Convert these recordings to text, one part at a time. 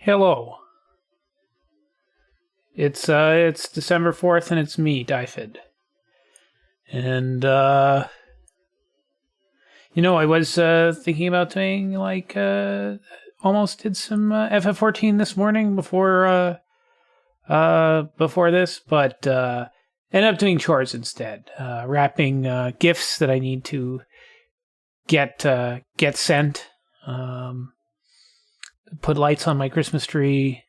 Hello. It's December 4th and it's me, Dyfed. And I was thinking about doing almost did some FF14 this morning before this, but ended up doing chores instead. Wrapping gifts that I need to get sent. Put lights on my Christmas tree.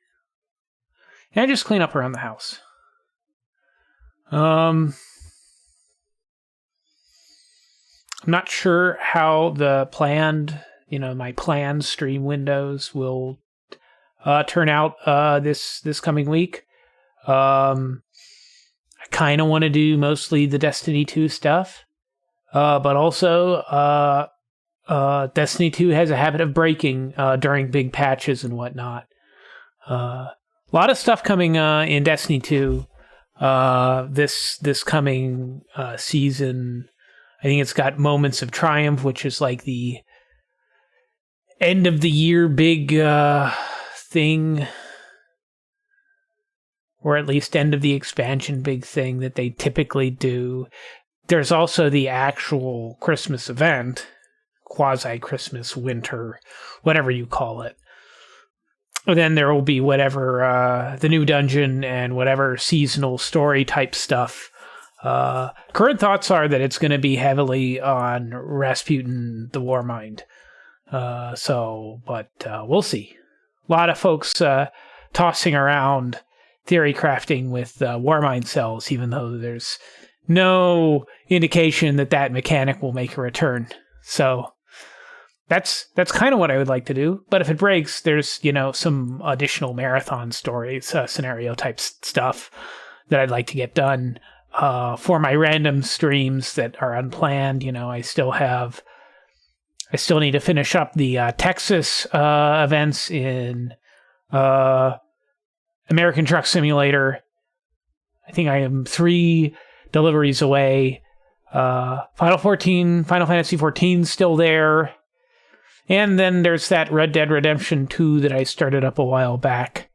And I just clean up around the house. I'm not sure how the my planned stream windows will turn out this coming week. I kind of want to do mostly the Destiny 2 stuff, but also Destiny 2 has a habit of breaking during big patches and whatnot. A lot of stuff coming in Destiny 2 this coming season. I think it's got Moments of Triumph, which is like the end of the year big thing, or at least end of the expansion big thing that they typically do. There's also the actual Christmas event, quasi-Christmas, winter, whatever you call it. And then there will be whatever, the new dungeon and whatever seasonal story type stuff. Current thoughts are that it's going to be heavily on Rasputin the Warmind. But we'll see. A lot of folks tossing around theory crafting with Warmind cells, even though there's no indication that mechanic will make a return. So that's kind of what I would like to do. But if it breaks, there's, some additional marathon stories, scenario type stuff that I'd like to get done for my random streams that are unplanned. I still need to finish up the Texas events in American Truck Simulator. I think I am 3 deliveries away. Final Fantasy 14 still there. And then there's that Red Dead Redemption 2 that I started up a while back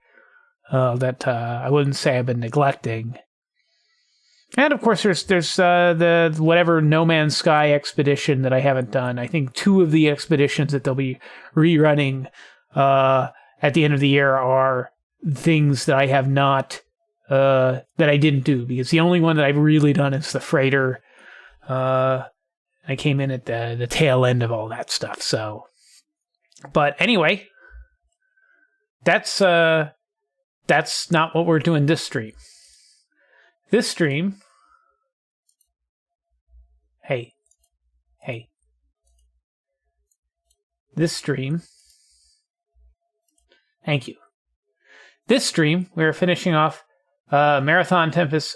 that I wouldn't say I've been neglecting. And of course there's the whatever No Man's Sky expedition that I haven't done. I think 2 of the expeditions that they'll be rerunning at the end of the year are things that I have not, that I didn't do, because the only one that I've really done is the freighter. I came in at the tail end of all that stuff, so. But anyway, that's not what we're doing this stream. This stream, hey, this stream, thank you. This stream, we're finishing off Marathon Tempus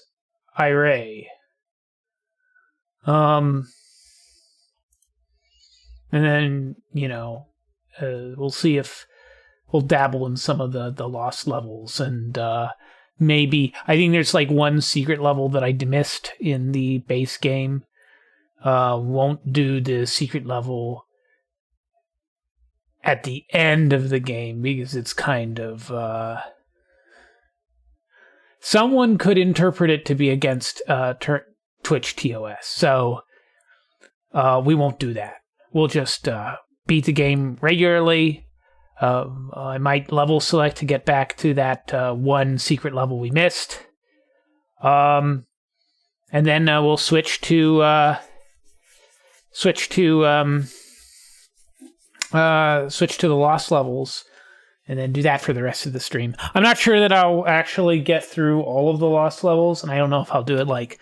Irae. And then, we'll see if we'll dabble in some of the lost levels, and maybe, I think there's like one secret level that I missed in the base game. Won't do the secret level at the end of the game because it's kind of, someone could interpret it to be against Twitch TOS, so we won't do that. We'll just beat the game regularly. I might level select to get back to that one secret level we missed. And then we'll switch to the lost levels, and then do that for the rest of the stream. I'm not sure that I'll actually get through all of the lost levels, and I don't know if I'll do it like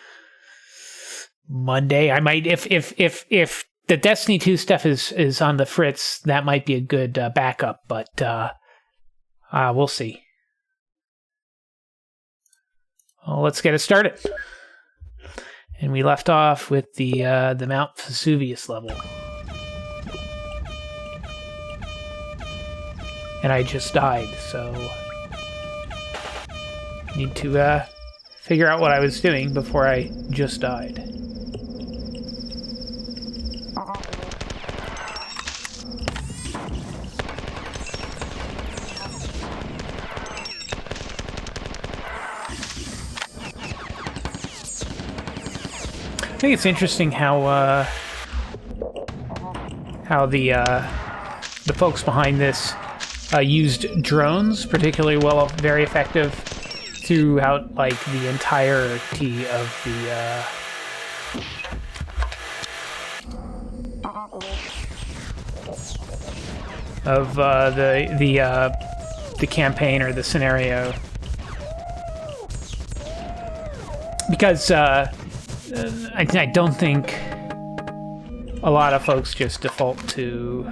Monday. I might, if the Destiny 2 stuff is on the fritz, that might be a good backup, but we'll see. Well, let's get it started. And we left off with the Mount Vesuvius level. And I just died, so need to figure out what I was doing before I just died. think it's interesting how the folks behind this used drones particularly well, very effective throughout like the entirety of the campaign or the scenario, because I don't think a lot of folks just default to.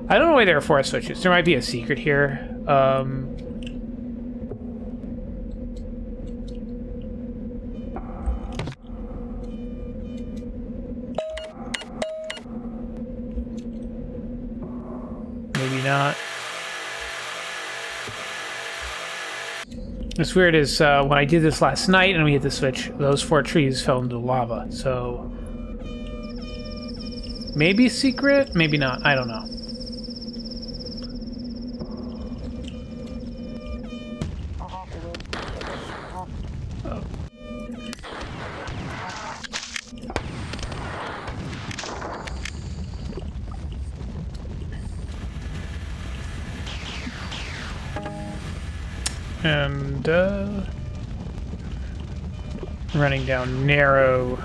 I don't know why there are 4 switches. There might be a secret here. Maybe not. What's weird is when I did this last night and we hit the switch, those 4 trees fell into lava. So maybe secret, maybe not. I don't know. And running down narrow.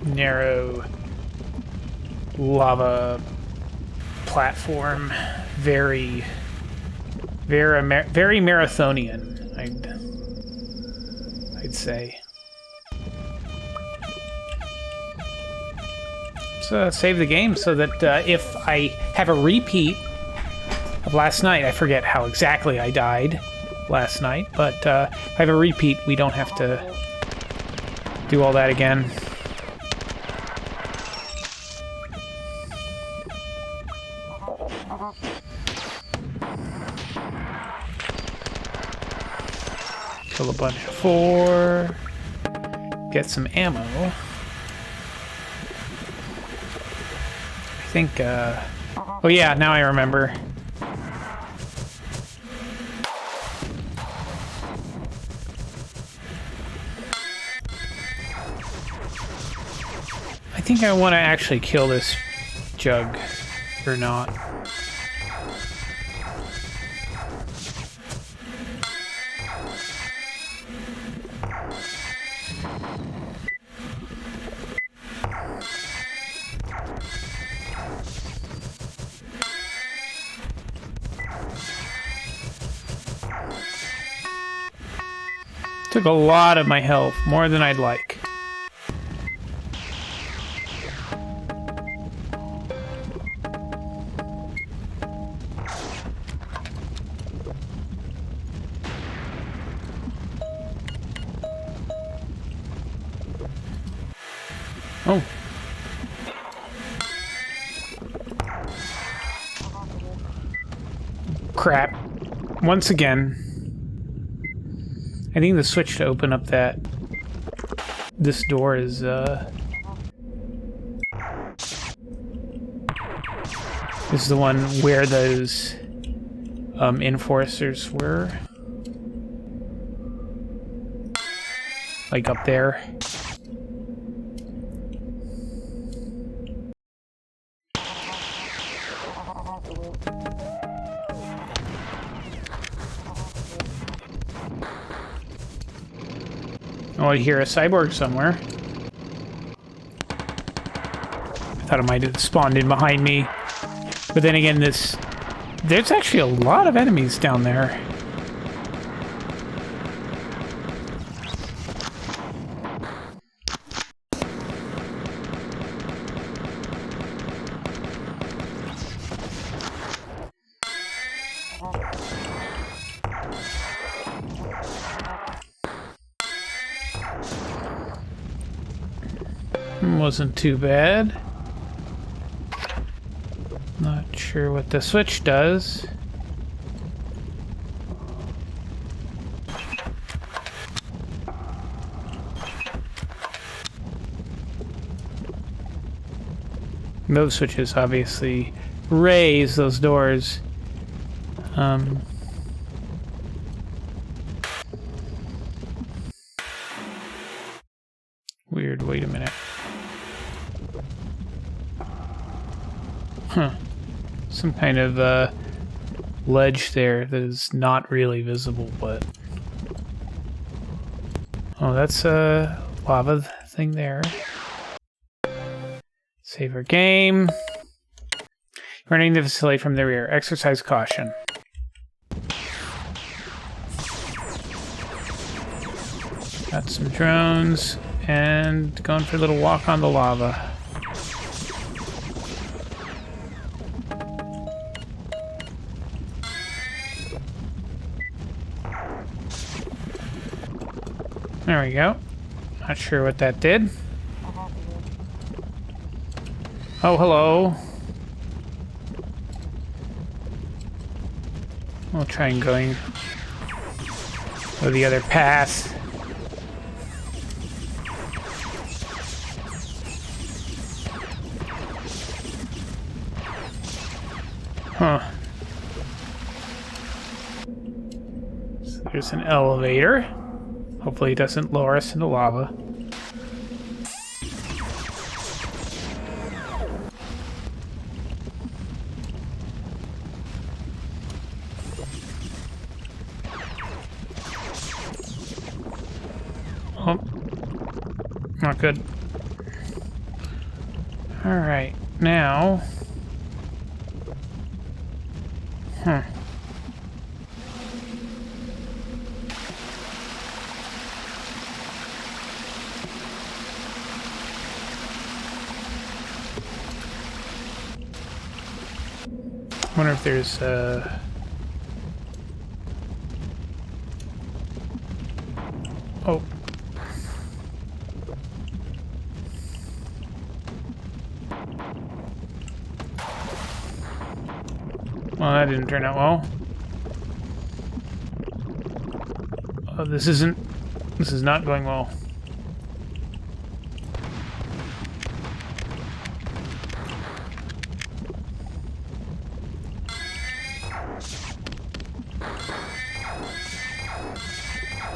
Narrow lava platform. Very marathonian, I'd say. Save the game so that if I have a repeat of last night, I forget how exactly I died last night, but if I have a repeat, we don't have to do all that again. Kill a bunch of 4, get some ammo. I think, oh yeah, now I remember. I think I want to actually kill this jug, or not. Took a lot of my health, more than I'd like. Oh. Crap. Once again. I think the switch to open up this door is, this is the one where those, enforcers were. Like up there. Oh, I hear a cyborg somewhere. I thought it might have spawned in behind me. But then again, there's actually a lot of enemies down there. Wasn't too bad. Not sure what the switch does. Those switches obviously raise those doors. Weird, wait a minute. Huh. Some kind of ledge there that is not really visible, but... Oh, that's a lava thing there. Save our game. Running the facility from the rear. Exercise caution. Got some drones, and going for a little walk on the lava. There we go. Not sure what that did. Oh, hello. We'll try and go the other path. Huh. So there's an elevator. Hopefully it doesn't lower us into lava. Oh. Not good. Alright, now... I wonder if there's oh. Well, that didn't turn out well. Oh, this is not going well.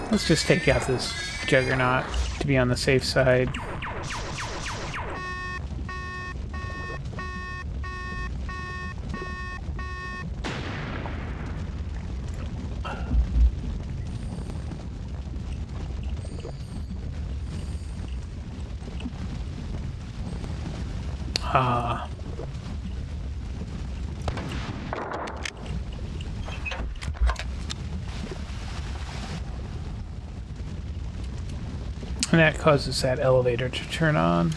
Let's just take out this juggernaut to be on the safe side. Ah. And that causes that elevator to turn on.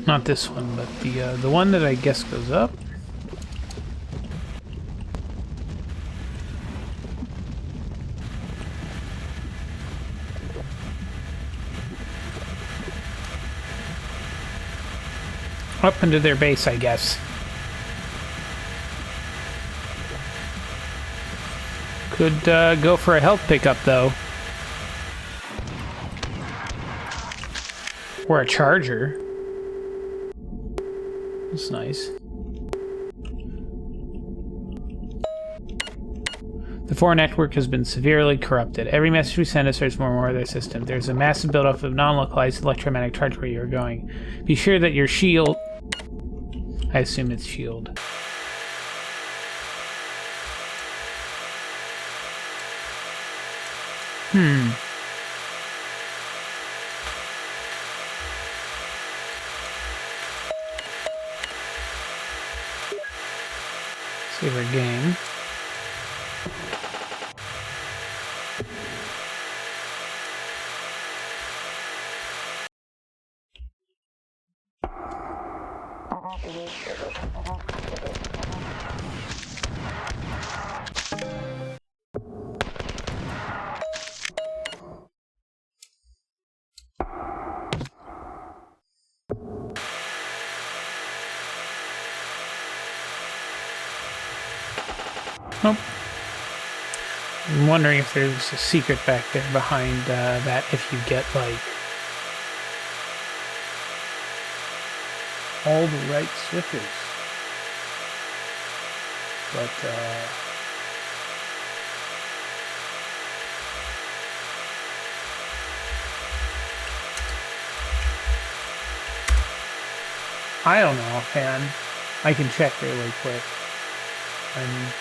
Not this one, but the one that I guess goes up. Up into their base, I guess. Could go for a health pickup, though. Or a charger. That's nice. The 4 network has been severely corrupted. Every message we send asserts more and more of their system. There's a massive buildup of non-localized electromagnetic charge where you're going. Be sure that your shield... I assume it's shield. Save our game. Nope. I'm wondering if there's a secret back there behind that if you get, like, all the right switches. But, I don't know offhand. I can check really quick. I'm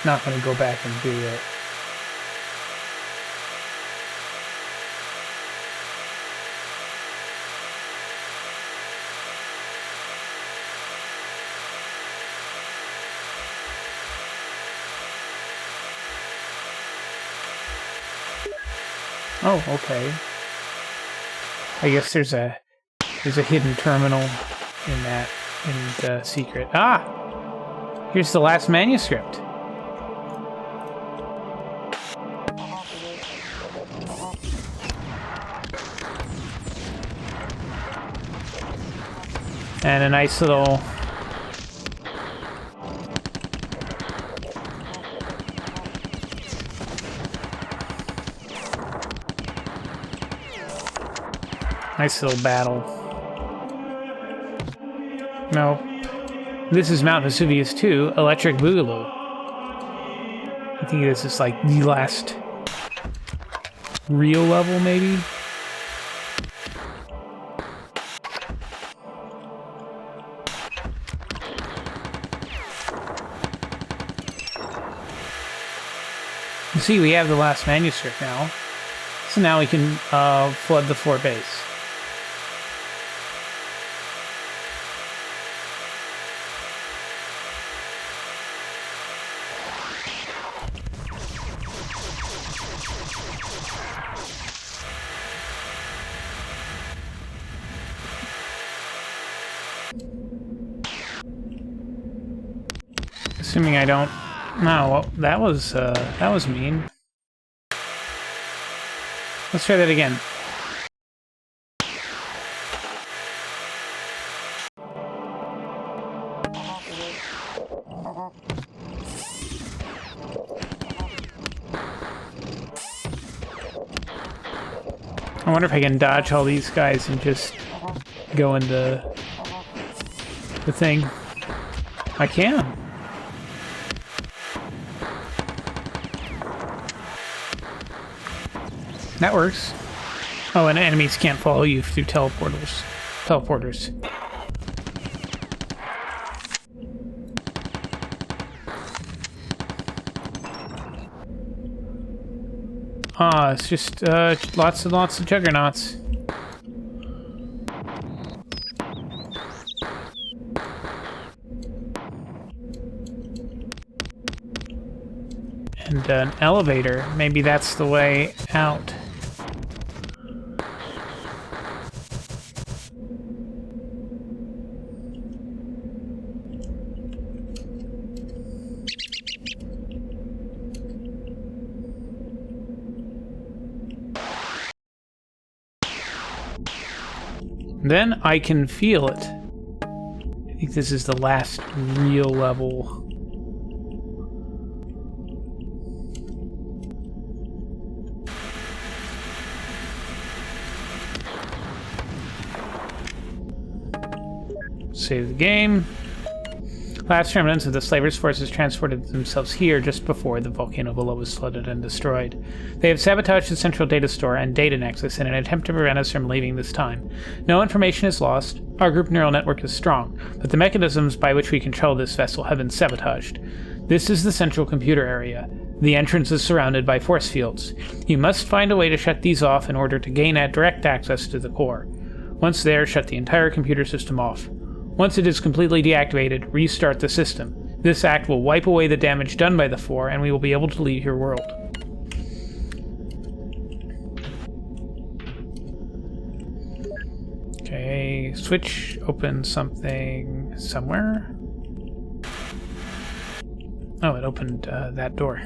not going to go back and do it. Oh, okay. I guess there's a hidden terminal in the secret. Ah! Here's the last manuscript. And a nice little battle. No. This is Mount Vesuvius 2, Electric Boogaloo. I think this is like the last real level, maybe? You see, we have the last manuscript now. So now we can flood the fort base. Assuming I don't... No, well, that was mean. Let's try that again. I wonder if I can dodge all these guys and just go into the thing. I can. That works. Oh, and enemies can't follow you through teleporters. Ah, it's just lots and lots of juggernauts. And an elevator. Maybe that's the way out. Then I can feel it. I think this is the last real level. Save the game. Last remnants of the slavers' forces transported themselves here just before the volcano below was flooded and destroyed. They have sabotaged the central data store and data nexus in an attempt to prevent us from leaving this time. No information is lost. Our group neural network is strong, but the mechanisms by which we control this vessel have been sabotaged. This is the central computer area. The entrance is surrounded by force fields. You must find a way to shut these off in order to gain direct access to the core. Once there, shut the entire computer system off. Once it is completely deactivated, restart the system. This act will wipe away the damage done by the four, and we will be able to leave your world. Okay, switch, open something somewhere. Oh, it opened that door.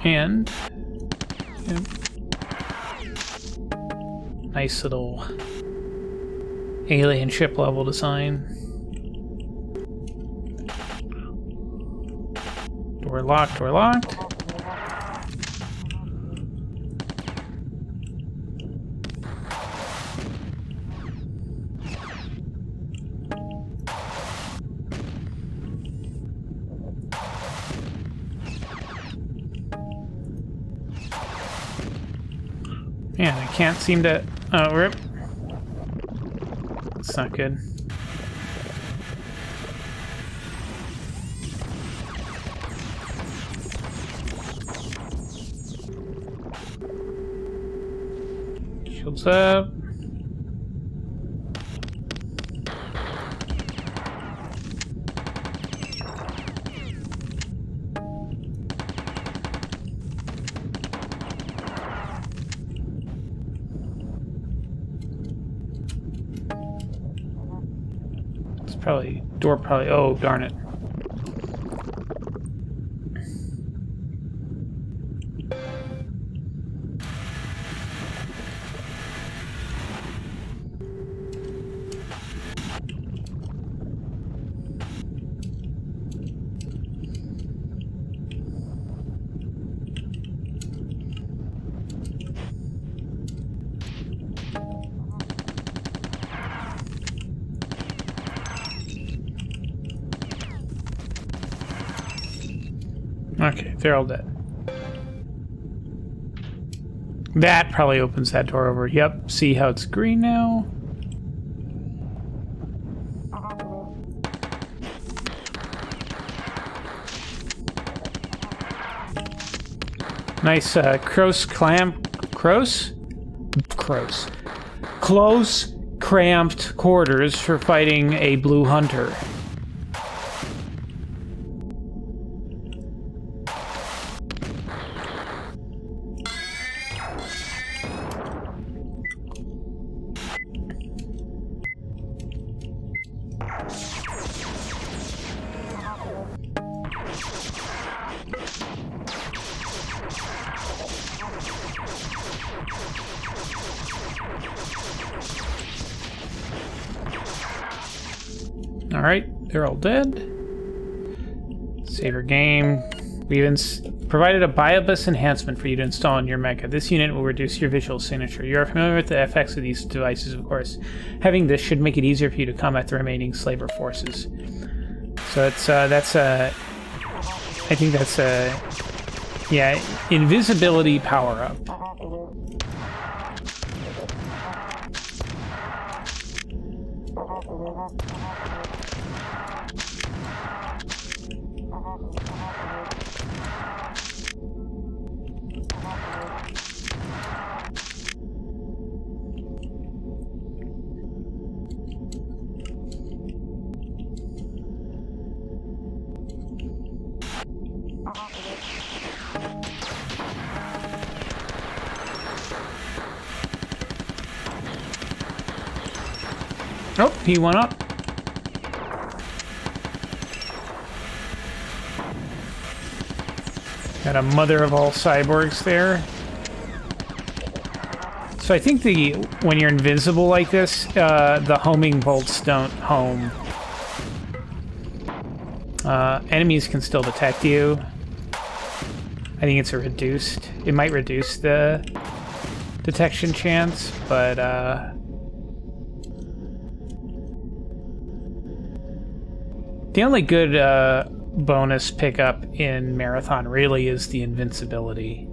And Yep. Nice little alien ship level design. Door locked, door locked. Man, I can't seem to... Oh, rip. That's not good. Shields up. Probably door probably. Oh, darn it. Okay, they're all dead. That probably opens that door over. Yep, see how it's green now? Nice close cramped quarters for fighting a blue hunter. Alright, they're all dead. Save your game. We've provided a BioBus enhancement for you to install in your mecha. This unit will reduce your visual signature. You are familiar with the effects of these devices, of course. Having this should make it easier for you to combat the remaining slaver forces. So it's, I think that's a, yeah, invisibility power-up. Oh, he went up. Got a mother of all cyborgs there. So I think when you're invisible like this, the homing bolts don't home. Enemies can still detect you. I think it's it might reduce the detection chance, but the only good bonus pickup in Marathon really is the invincibility.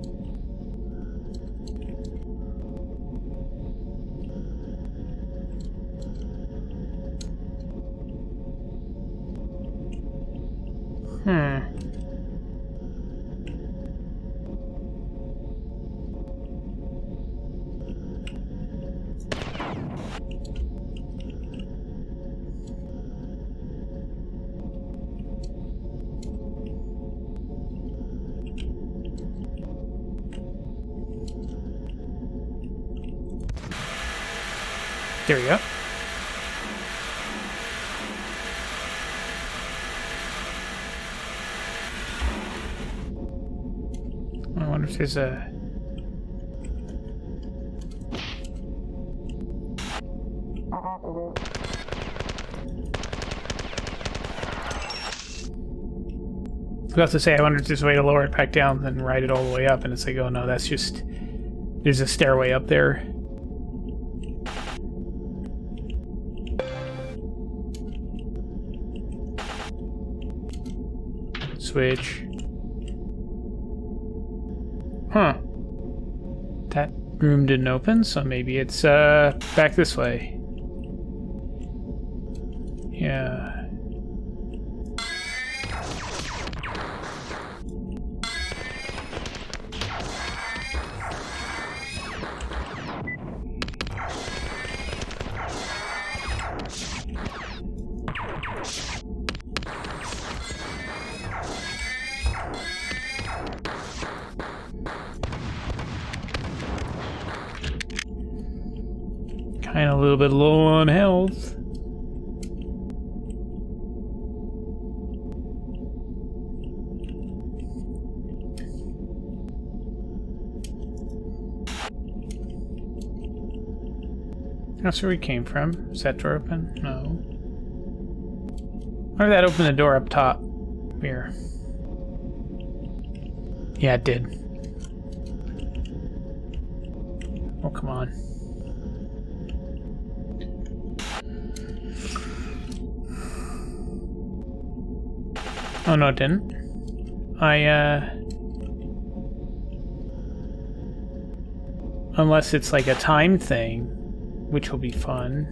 There we go. I wonder if there's a... I was about to say, I wonder if there's a way to lower it back down and ride it all the way up, and it's like, oh no, that's just... There's a stairway up there. Switch. Huh. That room didn't open, so maybe it's back this way. Yeah. Kinda a little bit low on health. That's where we came from. Is that door open? No. Or did that open the door up top? Here. Yeah, it did. Oh, come on. Oh, no, it didn't. Unless it's like a time thing, which will be fun.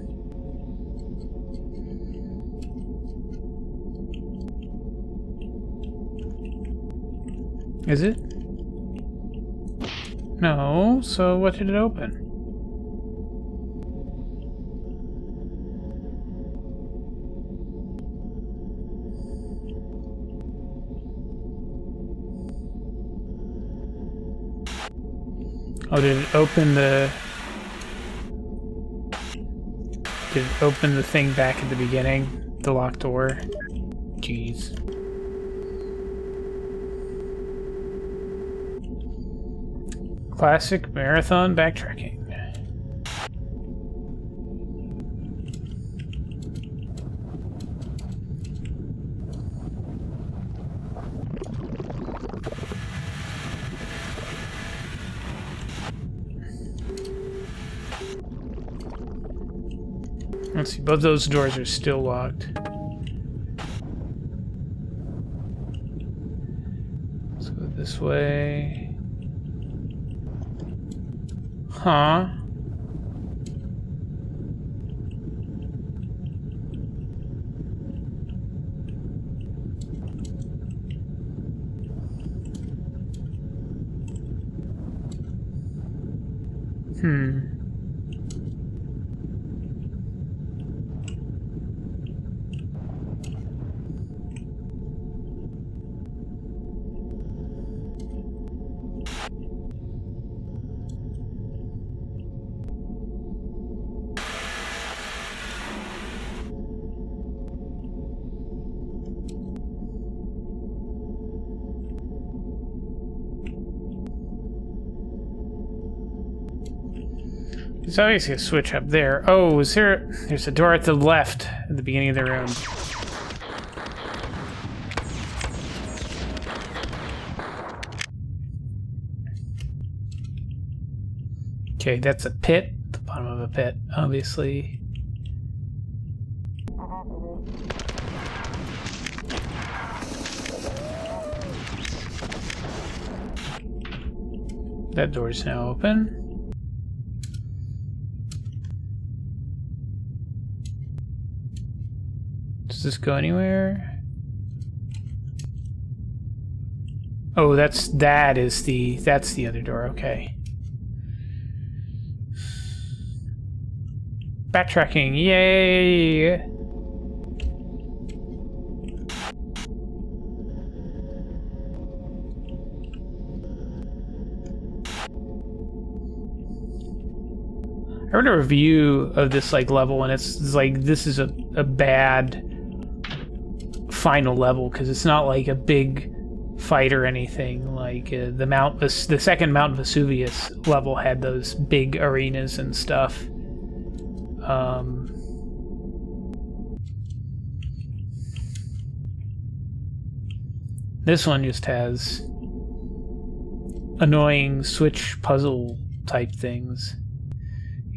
Is it? No, so what did it open? Oh, did it open the... Did it open the thing back at the beginning? The locked door? Jeez. Classic marathon backtracking. Let's see, both those doors are still locked. Let's go this way. Huh? There's obviously a switch up there. Oh, is there... There's a door at the left at the beginning of the room. Okay, that's a pit. The bottom of a pit, obviously. That door's now open. Does this go anywhere? Oh, that's the other door, okay. Backtracking, yay! I read a review of this like level, and it's like this is a bad final level because it's not like a big fight or anything. Like the second Mount Vesuvius level had those big arenas and stuff. This one just has annoying switch puzzle type things.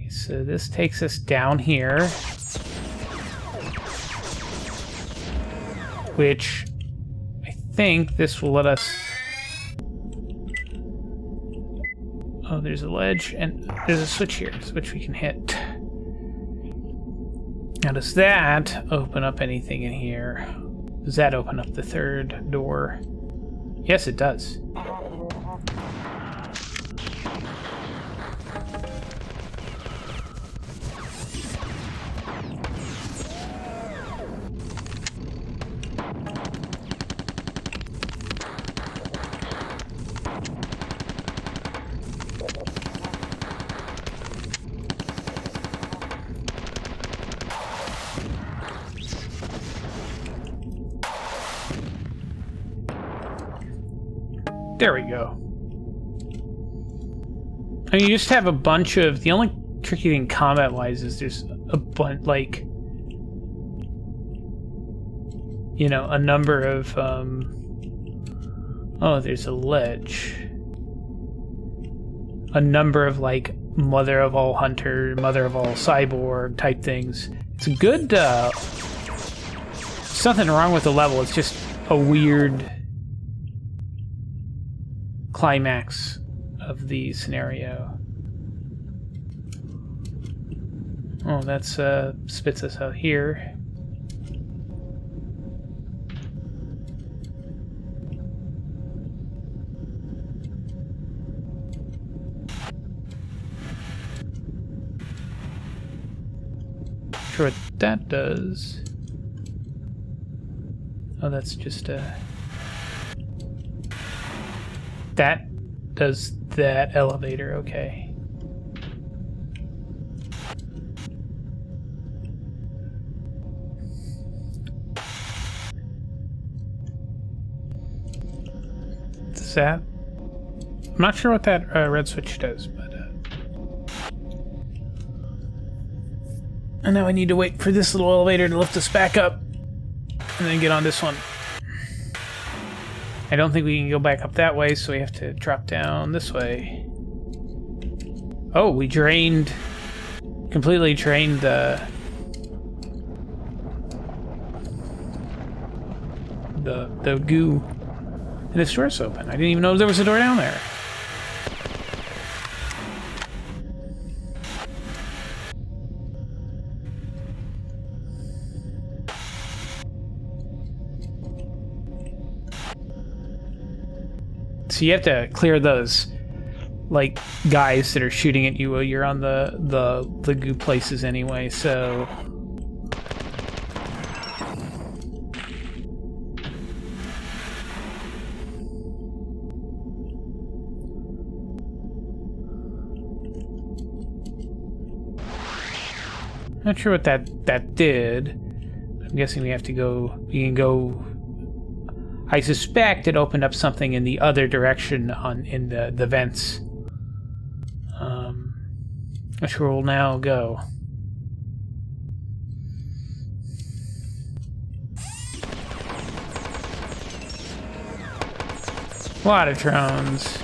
So this takes us down here, which I think this will let us... Oh, there's a ledge, and there's a switch here, which we can hit. Now, does that open up anything in here? Does that open up the third door? Yes, it does. There we go. And you just have a bunch of... The only tricky thing combat-wise is there's a bunch, like... You know, a number of, Oh, there's a ledge. A number of, like, mother of all hunter, mother of all cyborg type things. It's a good, something wrong with the level. It's just a weird... climax of the scenario. Oh, that's spits us out here. Sure what that does. Oh, that's just a... That does that elevator, okay. Does that? I'm not sure what that red switch does, but... And now I need to wait for this little elevator to lift us back up, and then get on this one. I don't think we can go back up that way, so we have to drop down this way. Oh, we completely drained the goo. And this door's open. I didn't even know there was a door down there. So you have to clear those, like, guys that are shooting at you while you're on the goo places anyway, so... Not sure what that did. I'm guessing we have to go... We can go... I suspect it opened up something in the other direction in the vents. Which we'll now go. A lot of drones.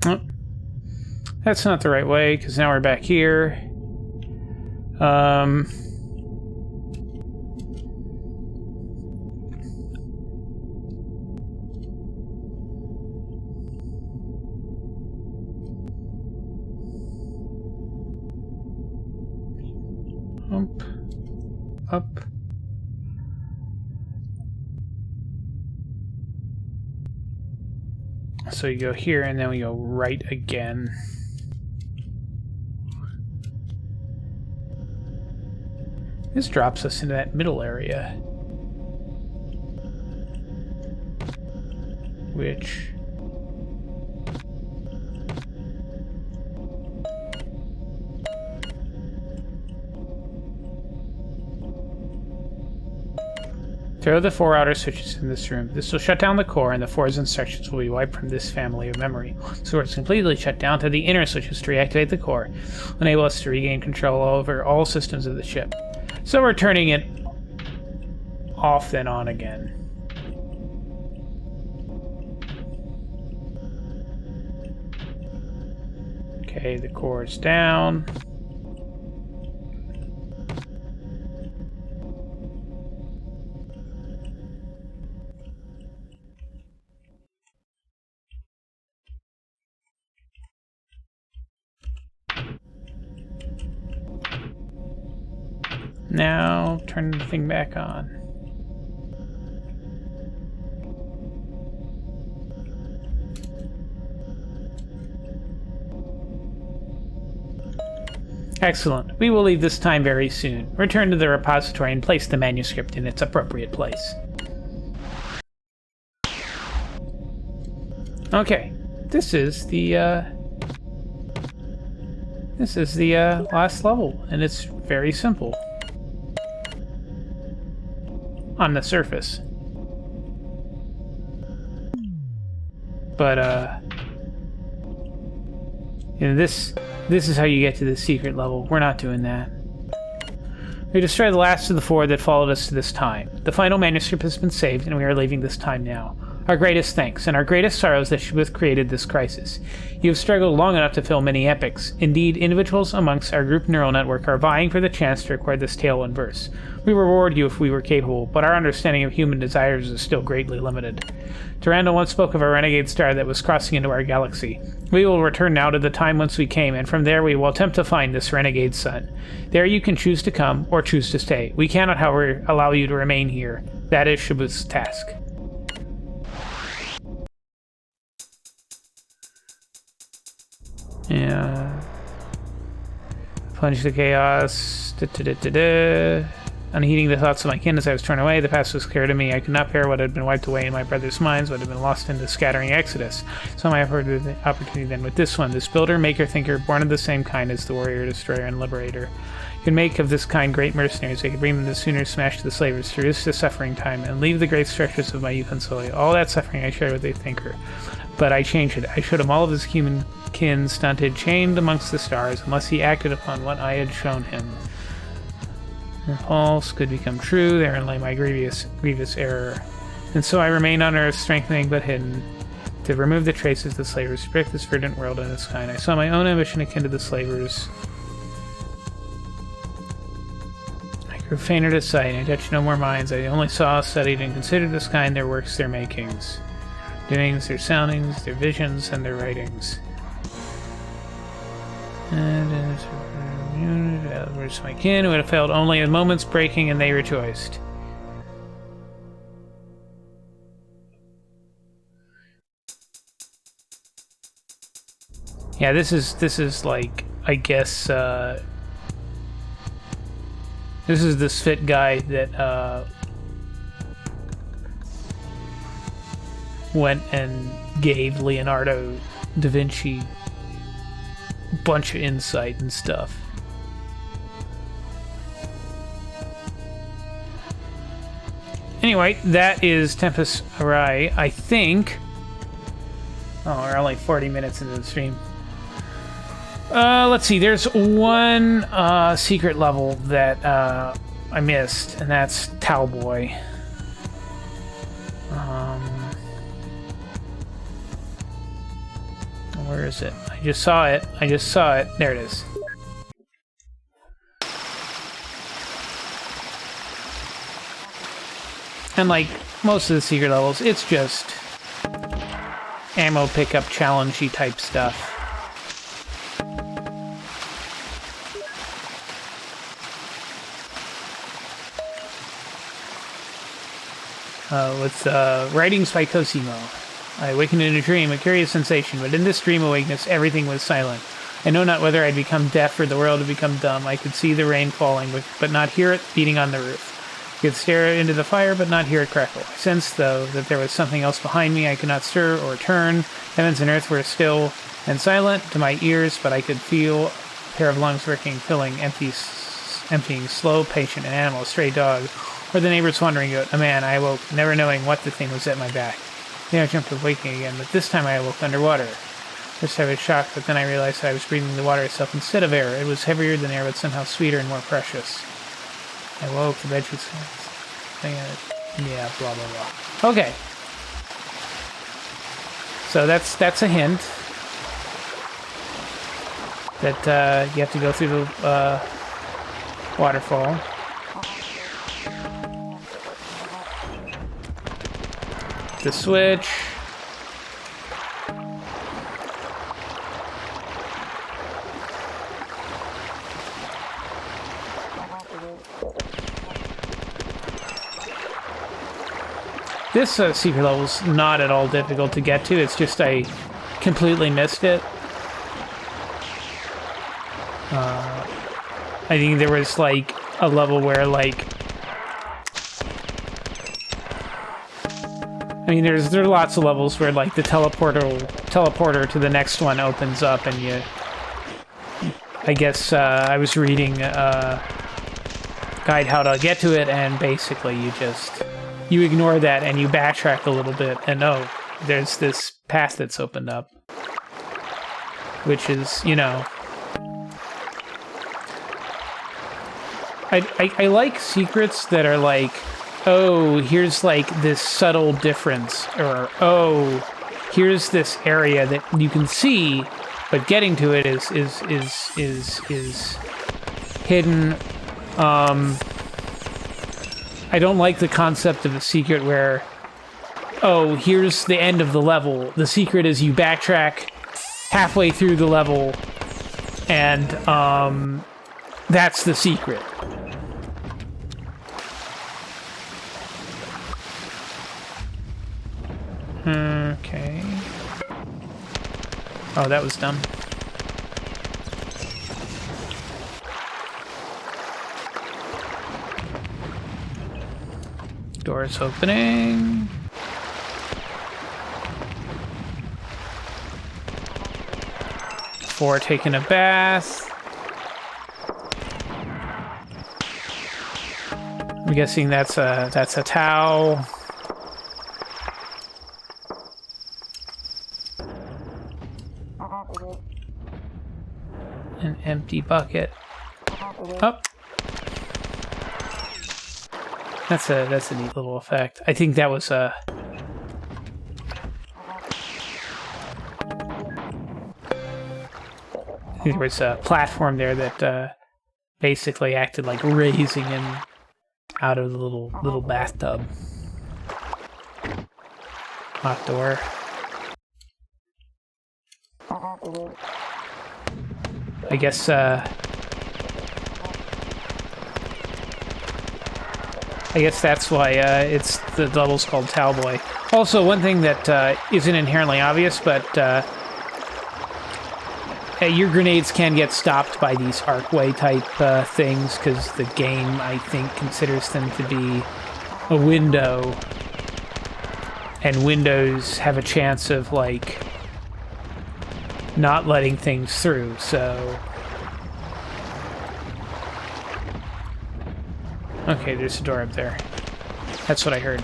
Oh, that's not the right way, because now we're back here. Up. So you go here, and then we go right again. This drops us into that middle area. Which... Throw the 4 outer switches in this room. This will shut down the core, and the 4's instructions will be wiped from this family of memory. So it's completely shut down to the inner switches to reactivate the core, enable us to regain control over all systems of the ship. So we're turning it off then on again. Okay, the core is down. Now, turn the thing back on. Excellent. We will leave this time very soon. Return to the repository and place the manuscript in its appropriate place. Okay. This is the last level, and it's very simple. On the surface. But, you know, this is how you get to the secret level. We're not doing that. We destroyed the last of the 4 that followed us to this time. The final manuscript has been saved, and we are leaving this time now. Our greatest thanks, and our greatest sorrows that you have created this crisis. You have struggled long enough to fill many epics. Indeed, individuals amongst our group neural network are vying for the chance to record this tale in verse. We reward you if we were capable, but our understanding of human desires is still greatly limited. Durandal once spoke of a renegade star that was crossing into our galaxy. We will return now to the time whence we came, and from there we will attempt to find this renegade sun. There you can choose to come, or choose to stay. We cannot, however, allow you to remain here. That is Shabuth's task. Yeah. Plunge the chaos. Unheeding the thoughts of my kin as I was torn away, the past was clear to me. I could not bear what had been wiped away in my brother's minds, what had been lost in the scattering exodus. So my opportunity then with this one, this builder, maker, thinker, born of the same kind as the warrior, destroyer, and liberator. I could make of this kind great mercenaries. I could bring them to sooner smash the slavers, to reduce the suffering time, and leave the great structures of my youth unsullied. All that suffering I shared with a thinker. But I changed it. I showed him all of his human kin stunted, chained amongst the stars, unless he acted upon what I had shown him. If false could become true, therein lay my grievous error. And so I remain on earth, strengthening but hidden, to remove the traces of the slavers, to break this verdant world and its kind. I saw my own ambition akin to the slavers. I grew fainter at sight, I touched no more minds. I only saw, studied, and considered this kind, their works, their makings. Doings, their soundings, their visions, and their writings. Where's my kin who had failed only in moments breaking, and they rejoiced. Yeah, this is like, I guess, this is the Sphit guy that went and gave Leonardo da Vinci a bunch of insight and stuff. Anyway, that is Tempus Irae, I think. Oh, we're only 40 minutes into the stream. Let's see, there's one secret level that I missed, and that's Cowboy. Where is it? I just saw it. There it is. And like most of the secret levels, it's just ammo pickup challenge-y type stuff. With writings by Cosimo. I awakened in a dream, a curious sensation, but in this dream awakeness everything was silent. I know not whether I'd become deaf or the world had become dumb. I could see the rain falling, but not hear it beating on the roof. I could stare into the fire, but not hear it crackle. I sensed, though, that there was something else behind me. I could not stir or turn. Heavens and earth were still and silent to my ears, but I could feel a pair of lungs working, filling, emptying, slow, patient, an animal, a stray dog, Or the neighbor's wandering goat. A man, I awoke, never knowing what the thing was at my back. Then I jumped to waking again, but this time I awoke underwater. First I was shocked, but then I realized that I was breathing the water itself instead of air. It was heavier than air, but somehow sweeter and more precious. I woke, the bed was... Yeah, blah, blah, blah. Okay. So that's a hint. That you have to go through the waterfall. The switch. This secret level's not at all difficult to get to. It's just I completely missed it. I think there was like a level where like I mean there are lots of levels where like the teleporter to the next one opens up and you I guess I was reading a guide how to get to it and basically you ignore that and you backtrack a little bit and oh, there's this path that's opened up. Which is, you know... I like secrets that are like, oh, here's like this subtle difference, or oh, here's this area that you can see, but getting to it is hidden. I don't like the concept of a secret where, oh, here's the end of the level. The secret is you backtrack halfway through the level, and that's the secret. Okay. Oh, that was dumb. Door's opening. Before taking a bath. I'm guessing that's a towel. An empty bucket. Oh. That's a neat little effect. I think that was a... there was a platform there that basically acted like raising him out of the little bathtub. Locked door. I guess that's why it's the level's called Towelboy. Also, one thing that isn't inherently obvious, but your grenades can get stopped by these arcway type things, because the game, I think, considers them to be a window, and windows have a chance of, like, not letting things through, so... Okay, there's a door up there. That's what I heard.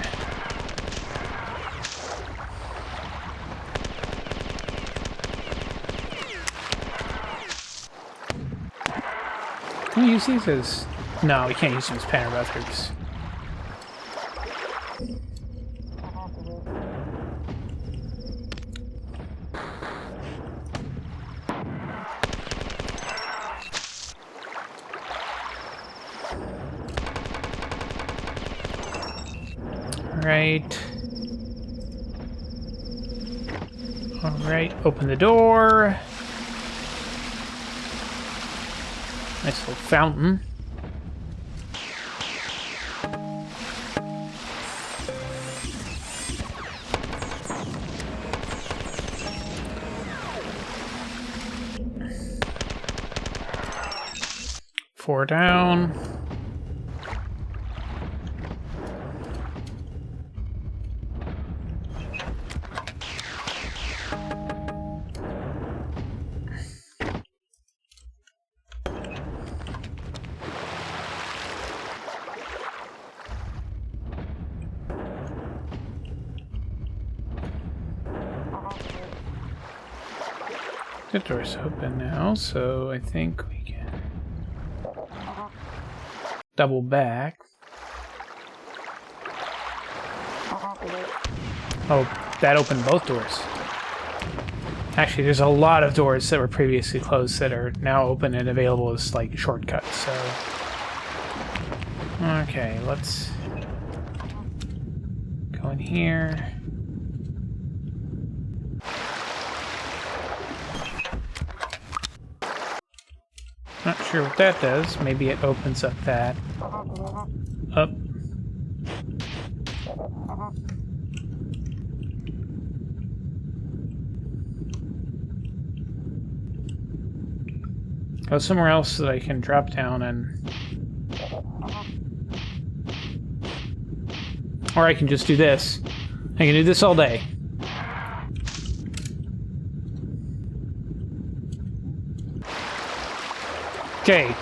Can we use these as... No, we can't use them as panner buzzers. Alright, open the door. Nice little fountain. Four down. The door's open now, so I think we can double back. Oh, that opened both doors. Actually, there's a lot of doors that were previously closed that are now open and available as, like, shortcuts, so... Okay, let's go in here. Not sure what that does. Maybe it opens up that... up. Go somewhere else that I can drop down and... Or I can just do this. I can do this all day. Okay,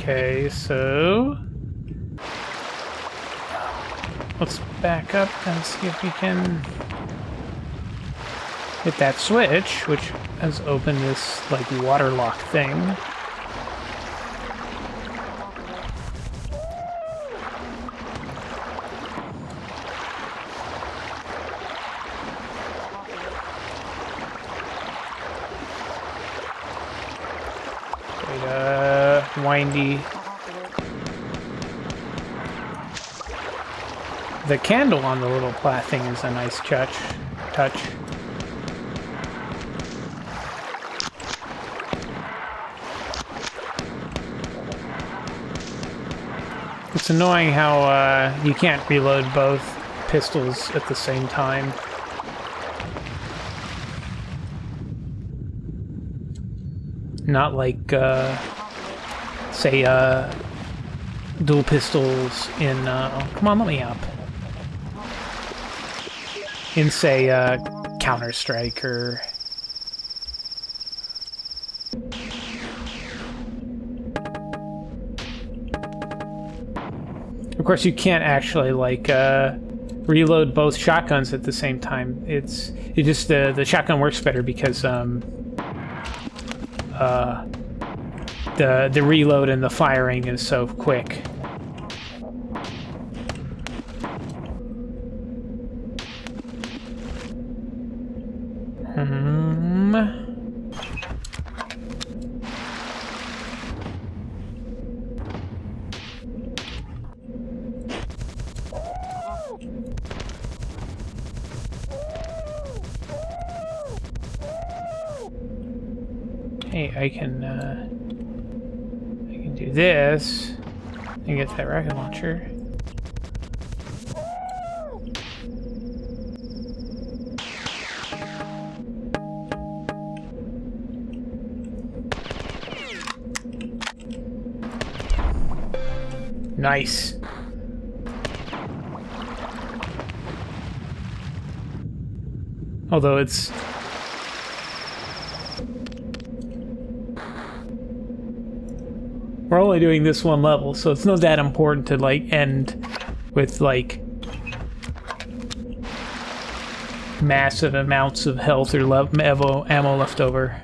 Okay, so... Let's back up and see if we can hit that switch, which has opened this, like, water lock thing. Windy. The candle on the little plat thing is a nice touch. It's annoying how you can't reload both pistols at the same time. Not like, say, dual pistols in, oh, come on, let me up. In, say, Counter-Strike or... Of course, you can't actually, like, reload both shotguns at the same time. It just, the shotgun works better because, the reload and the firing is so quick. Hey, I can do this and get that rocket launcher. Nice. Although it's... We're only doing this one level, so it's not that important to, like, end with, like, massive amounts of health or ammo left over.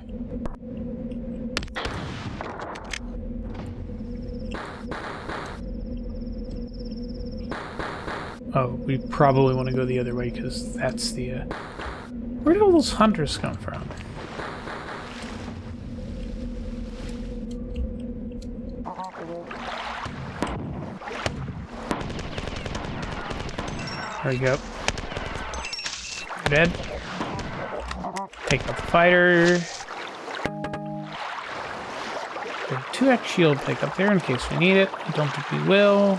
Oh, we probably want to go the other way, because that's the, Where did all those hunters come from? There we go. You're dead. Take out the fighter. There's a 2x shield pick up there in case we need it. I don't think we will.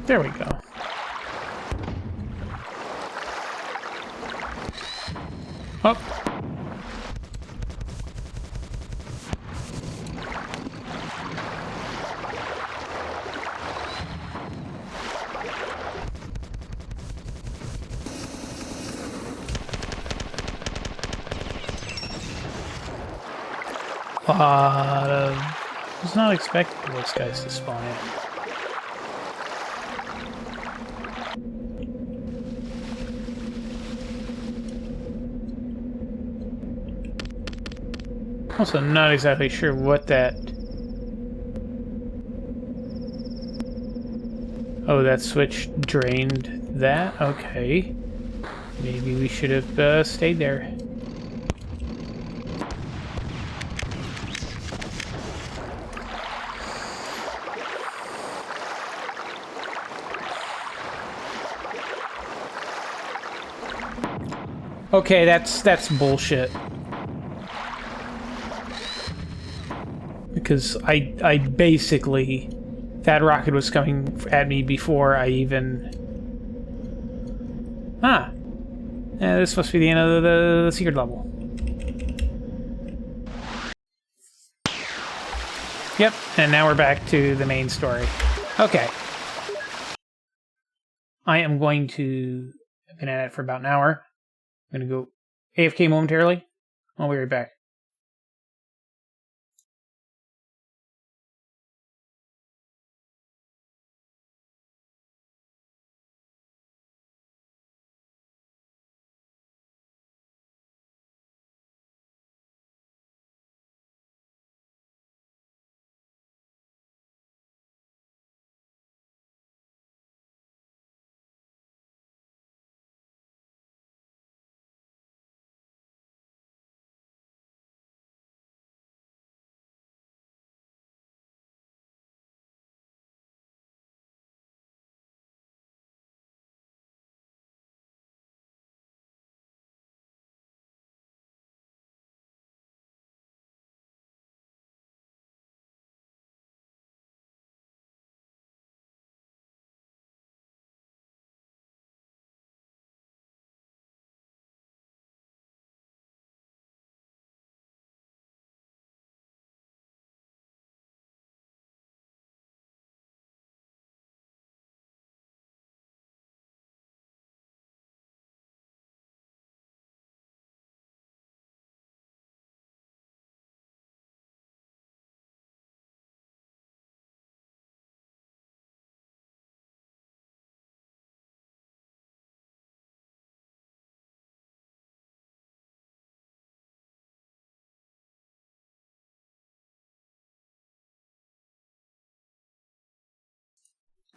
There we go. Oh. I was not expecting those guys to spawn in. Also, not exactly sure what that... Oh, that switch drained that? Okay. Maybe we should have stayed there. Okay, that's bullshit. Because I basically... That rocket was coming at me before I even... Ah! Yeah, this must be the end of the secret level. Yep, and now we're back to the main story. Okay. I am going to... I've been at it for about an hour. I'm going to go AFK momentarily. I'll be right back.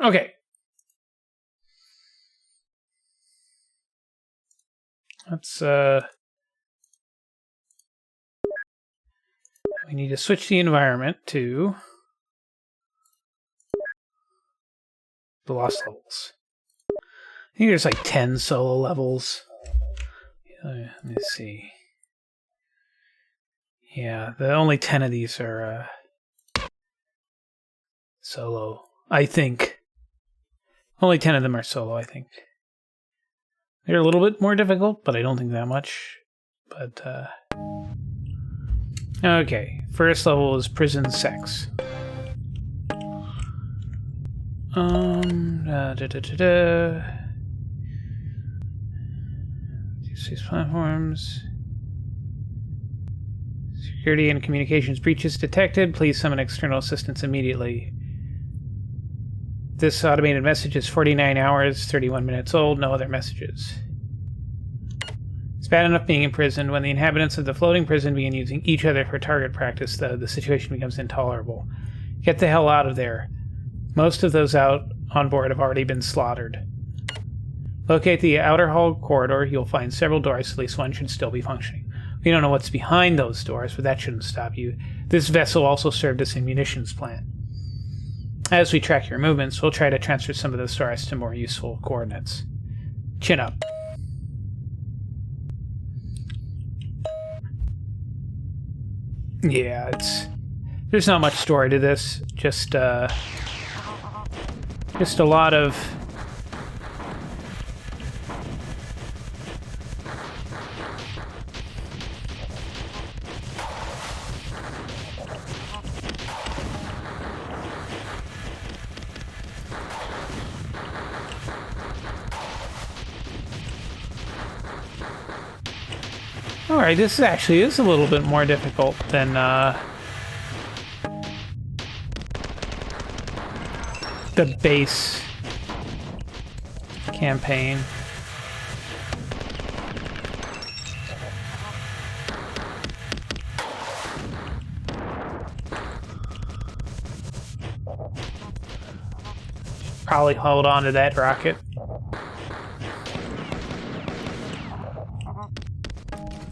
Okay. Let's, we need to switch the environment to the Lost Levels. I think there's like 10 solo levels. Let me see. Yeah, the only 10 of these are solo, I think. Only 10 of them are solo, I think. They're a little bit more difficult, but I don't think that much. But, okay, first level is Prison Sex. These platforms. Security and communications breaches detected. Please summon external assistance immediately. This automated message is 49 hours, 31 minutes old. No other messages. It's bad enough being in prison. When the inhabitants of the floating prison begin using each other for target practice, though, the situation becomes intolerable. Get the hell out of there. Most of those out on board have already been slaughtered. Locate the outer hull corridor. You'll find several doors. At least one should still be functioning. We don't know what's behind those doors, but that shouldn't stop you. This vessel also served as a munitions plant. As we track your movements, we'll try to transfer some of those stars to more useful coordinates. Chin up. Yeah, there's not much story to this. Just, Just a lot of... Alright, this actually is a little bit more difficult than the base campaign. Probably hold on to that rocket.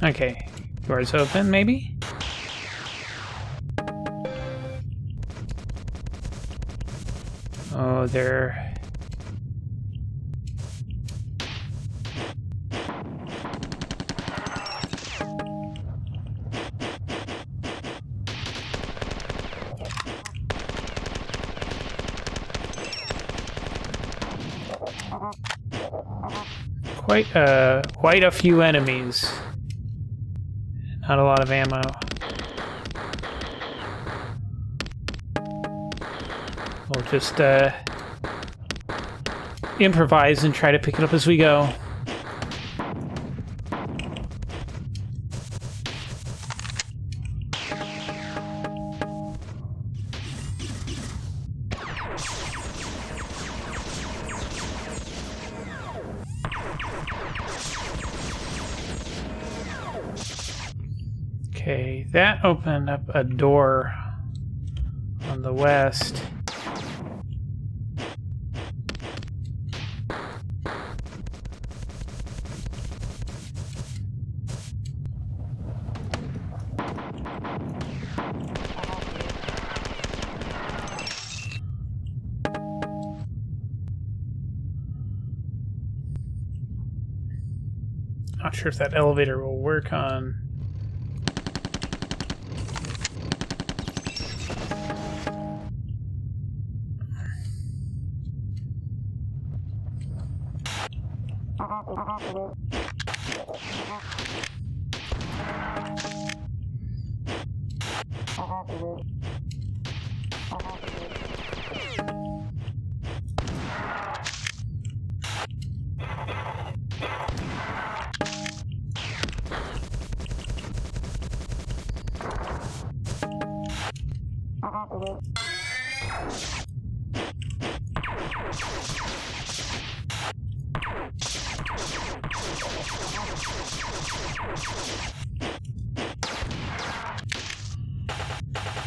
Okay, doors open, maybe? Oh, they're... quite a few enemies. Not a lot of ammo. We'll just improvise and try to pick it up as we go. Okay, that opened up a door on the west. Not sure if that elevator will work on...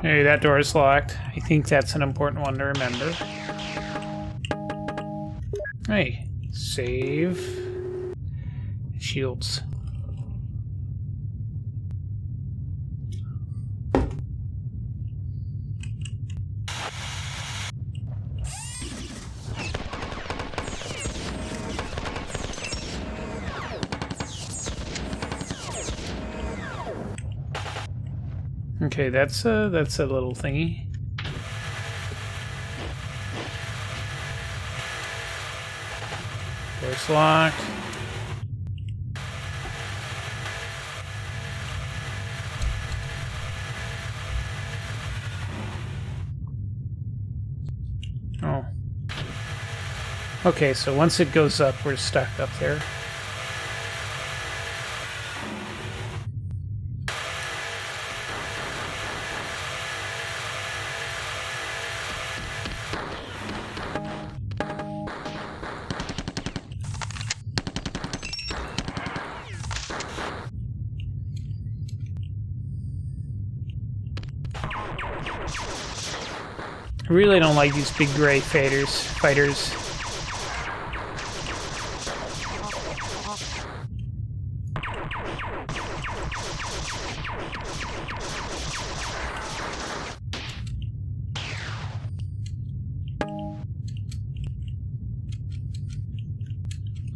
Hey, that door is locked. I think that's an important one to remember. Hey, save. Shields. Okay, that's a little thingy. Door's locked. Oh. Okay, so once it goes up, we're stuck up there. I really don't like these big gray fighters.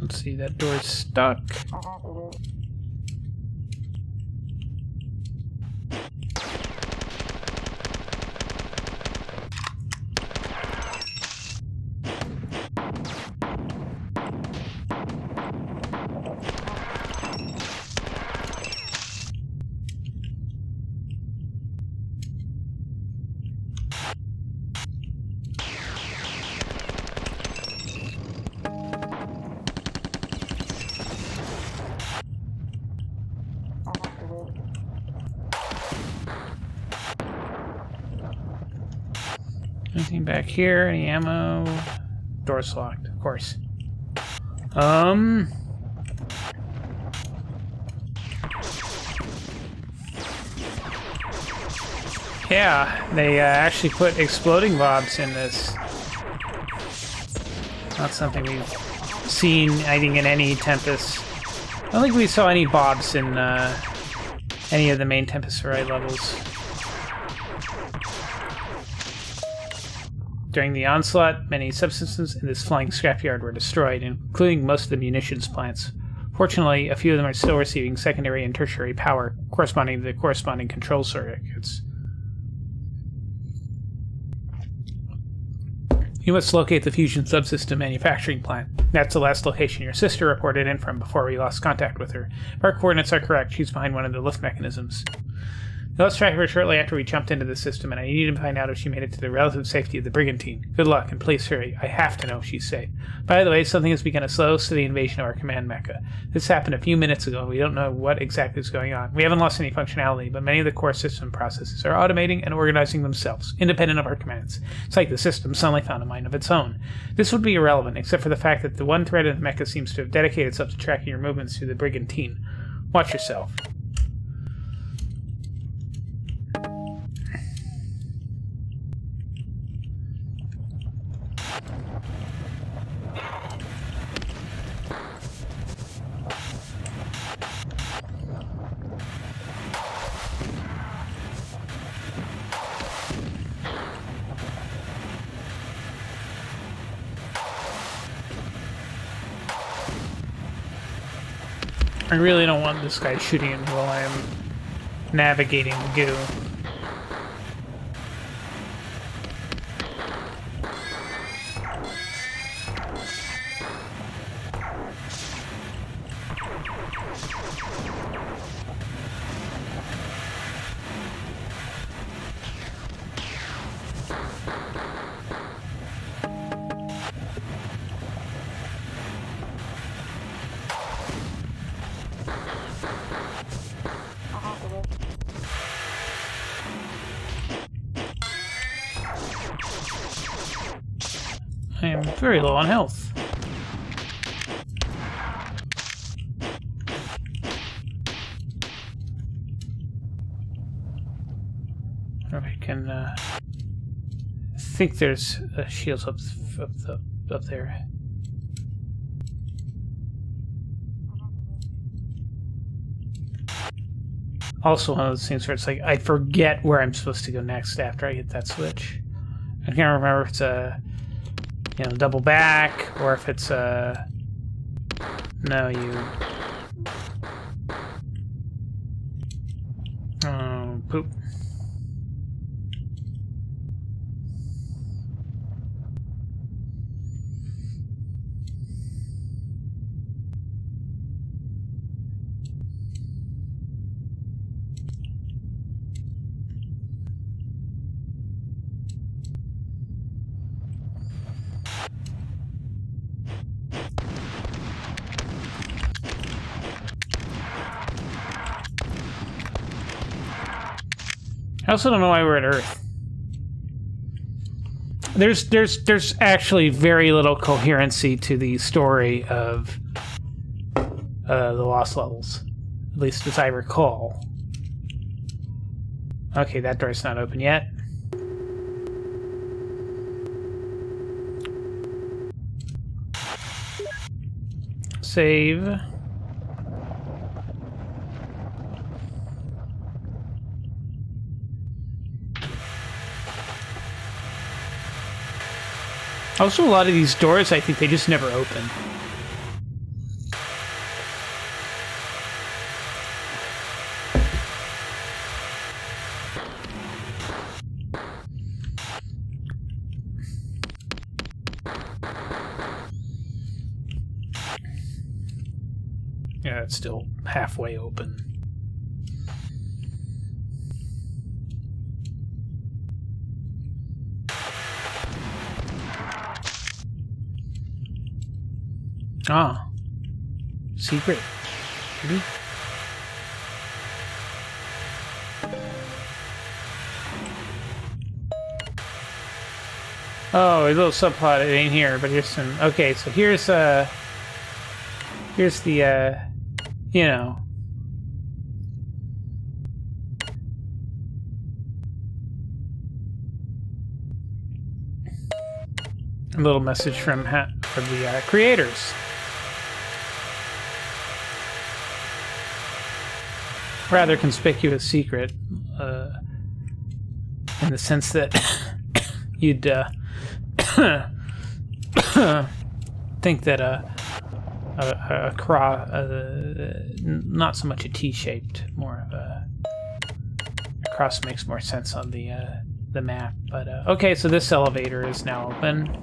Let's see, that door's stuck. Anything back here? Any ammo? Door's locked, of course. Yeah, they actually put exploding bobs in this. Not something we've seen, I think, in any Tempus. I don't think we saw any bobs in any of the main Tempus Irae levels. During the onslaught, many subsystems in this flying scrapyard were destroyed, including most of the munitions plants. Fortunately, a few of them are still receiving secondary and tertiary power, corresponding to the corresponding control circuits. You must locate the fusion subsystem manufacturing plant. That's the last location your sister reported in from before we lost contact with her. If our coordinates are correct, she's behind one of the lift mechanisms. We lost track of her shortly after we jumped into the system, and I needed to find out if she made it to the relative safety of the brigantine. Good luck, and please hurry. I have to know if she's safe. By the way, something has begun a slow, steady invasion of our command mecha. This happened a few minutes ago, and we don't know what exactly is going on. We haven't lost any functionality, but many of the core system processes are automating and organizing themselves, independent of our commands. It's like the system suddenly found a mind of its own. This would be irrelevant, except for the fact that the one thread of the mecha seems to have dedicated itself to tracking your movements through the brigantine. Watch yourself. I really don't want this guy shooting at me while I am navigating the goo. I am very low on health. I can I think there's shields up there. Also one of those things where it's like I forget where I'm supposed to go next after I hit that switch. I can't remember if it's a double back, or if it's no, oh, poop. I also don't know why we're at Earth. There's actually very little coherency to the story of the Lost Levels, at least as I recall. Okay, that door's not open yet. Save. Also, a lot of these doors, I think they just never open. Yeah, it's still halfway open. Ah. Secret. Maybe? Oh, a little subplot. It ain't here, but here's some. Okay, so here's the you know. A little message from the creators. Rather conspicuous secret, in the sense that you'd think that a cross, not so much a T-shaped, more of a cross makes more sense on the map. But okay, so this elevator is now open.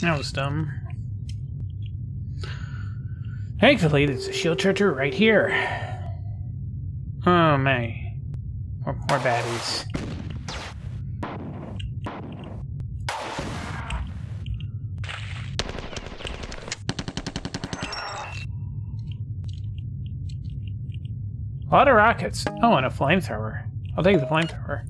That was dumb. Thankfully, there's a shield charger right here. Oh, my. More baddies. A lot of rockets. Oh, and a flamethrower. I'll take the flamethrower.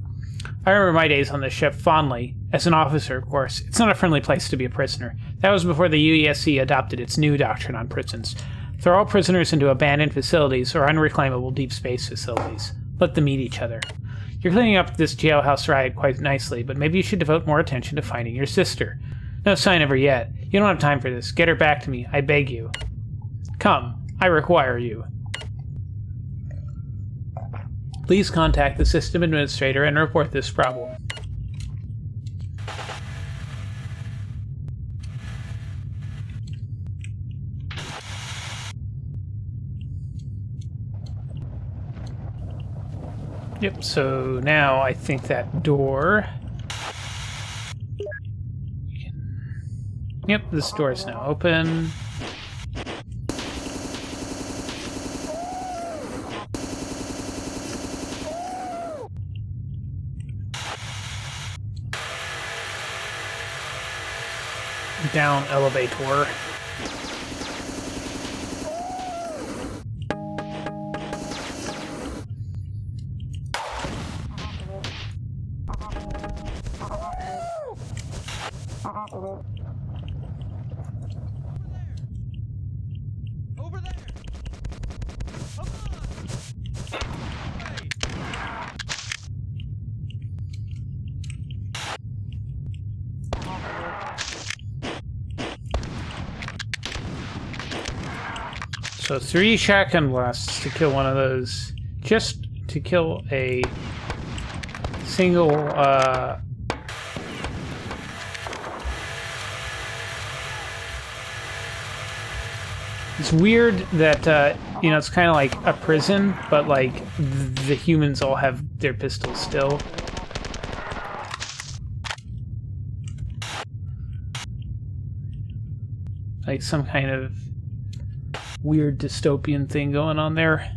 I remember my days on this ship fondly. As an officer, of course. It's not a friendly place to be a prisoner. That was before the UESC adopted its new doctrine on prisons. Throw all prisoners into abandoned facilities or unreclaimable deep space facilities. Let them eat each other. You're cleaning up this jailhouse riot quite nicely, but maybe you should devote more attention to finding your sister. No sign of her yet. You don't have time for this. Get her back to me. I beg you. Come. I require you. Please contact the system administrator and report this problem. Yep, so now I think that door... Yep, this door is now open. Down elevator. Over there. Come So 3 shotgun blasts to kill one of those. Just to kill a single, It's weird that, you know, it's kind of like a prison, but, like, the humans all have their pistols still. Like some kind of weird dystopian thing going on there.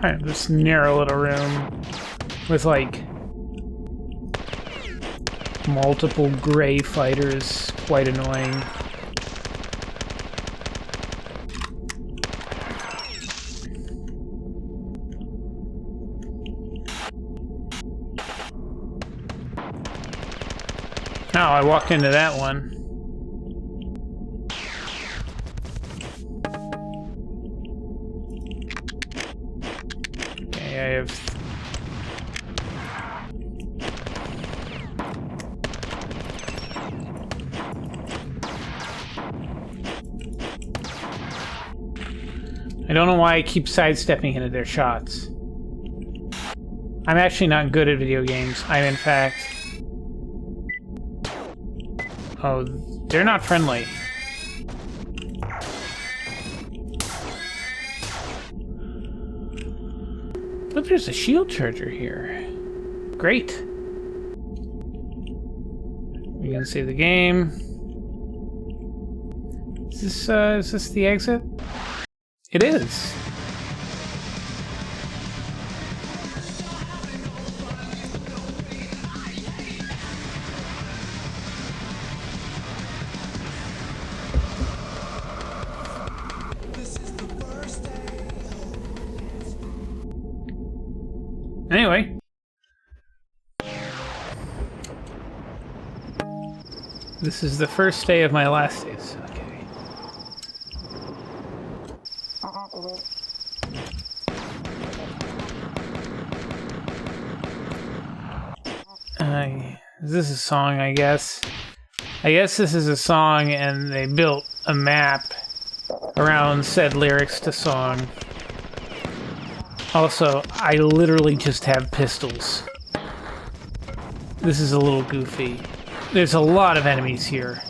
Kind of this narrow little room with like multiple gray fighters, quite annoying. Oh, I walked into that one. Okay, I have... I don't know why I keep sidestepping into their shots. I'm actually not good at video games. I'm in fact... Oh, they're not friendly. Look, there's a shield charger here. Great. You can see the game. Is this the exit? It is. Anyway. This is the first day of my last days. Okay. This is a song, I guess. I guess this is a song, and they built a map around said lyrics to song. Also, I literally just have pistols. This is a little goofy. There's a lot of enemies here.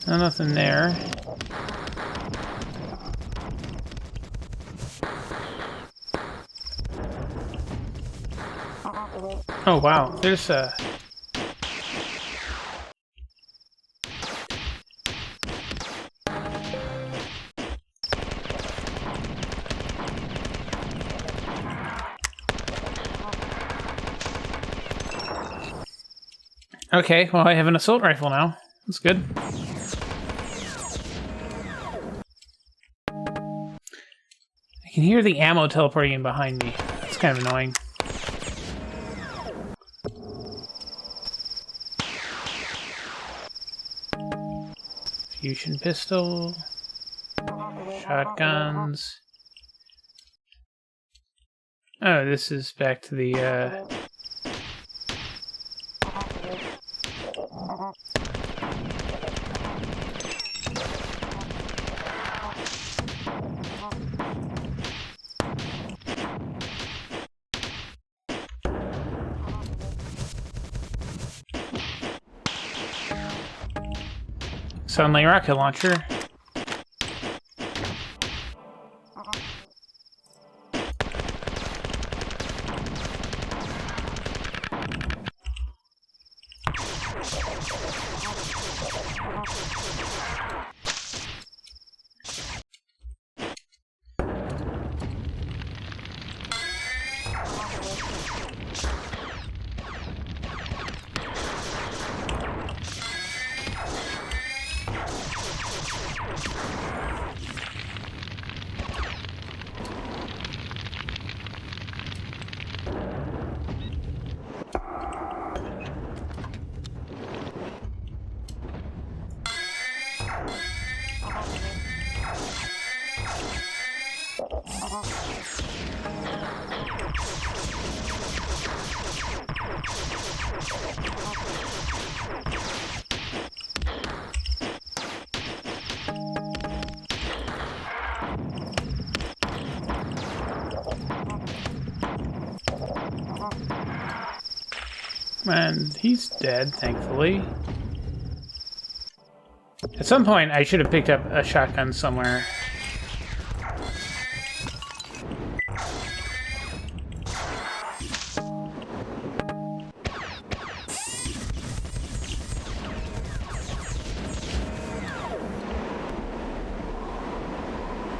Nothing there. Oh wow, there's a... Okay, well I have an assault rifle now. That's good. I can hear the ammo teleporting in behind me. That's kind of annoying. Fusion pistol. Shotguns. Oh, this is back to the, Sunlight rocket launcher. And he's dead, thankfully. At some point, I should have picked up a shotgun somewhere.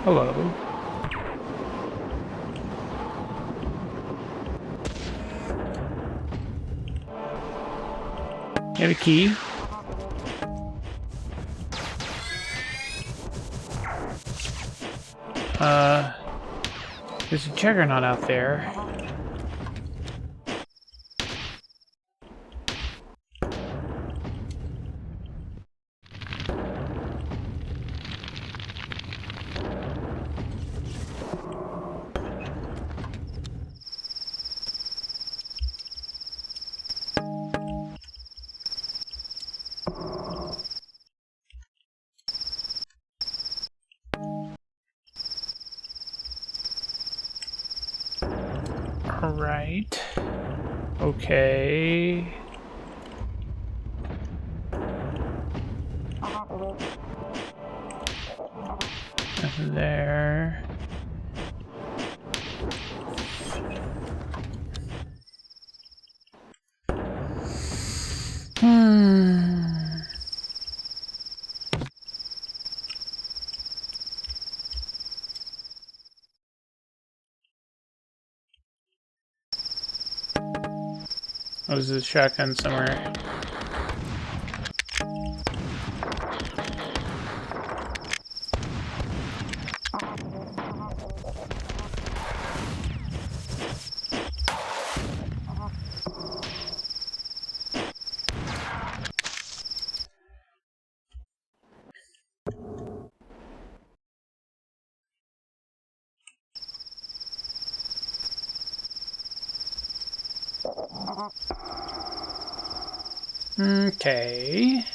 Hello. You have a key? There's a juggernaut out there. Alright. Okay. Nothing there. Oh, there's a shotgun somewhere. Okay.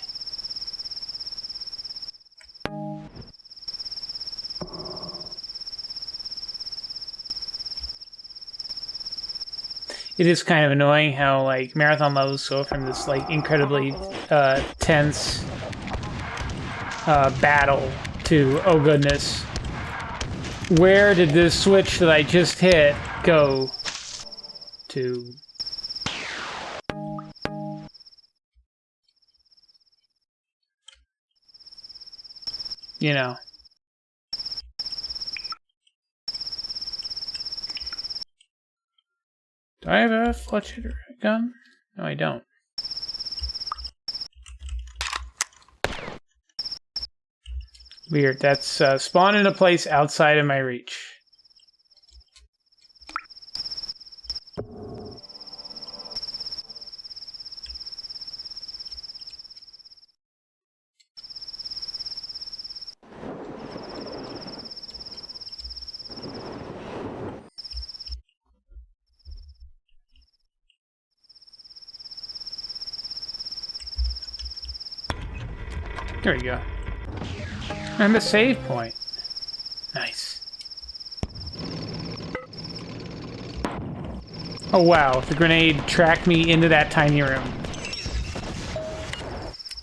It is kind of annoying how, like, marathon levels go from this, like, incredibly tense battle to, oh goodness, where did this switch that I just hit go to? You know. Do I have a fletcher gun? No, I don't. Weird. That's spawned in a place outside of my reach. There we go. And a save point. Nice. Oh wow, the grenade tracked me into that tiny room.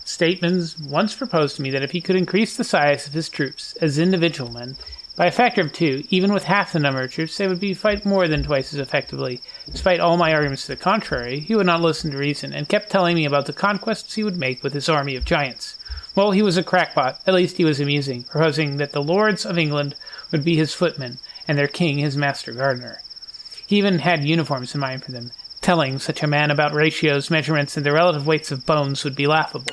Statman's once proposed to me that if he could increase the size of his troops as individual men by a factor of 2, even with half the number of troops, they would be fight more than twice as effectively. Despite all my arguments to the contrary, he would not listen to reason, and kept telling me about the conquests he would make with his army of giants. Well, he was a crackpot. At least he was amusing, proposing that the lords of England would be his footmen, and their king his master gardener. He even had uniforms in mind for them. Telling such a man about ratios, measurements, and the relative weights of bones would be laughable.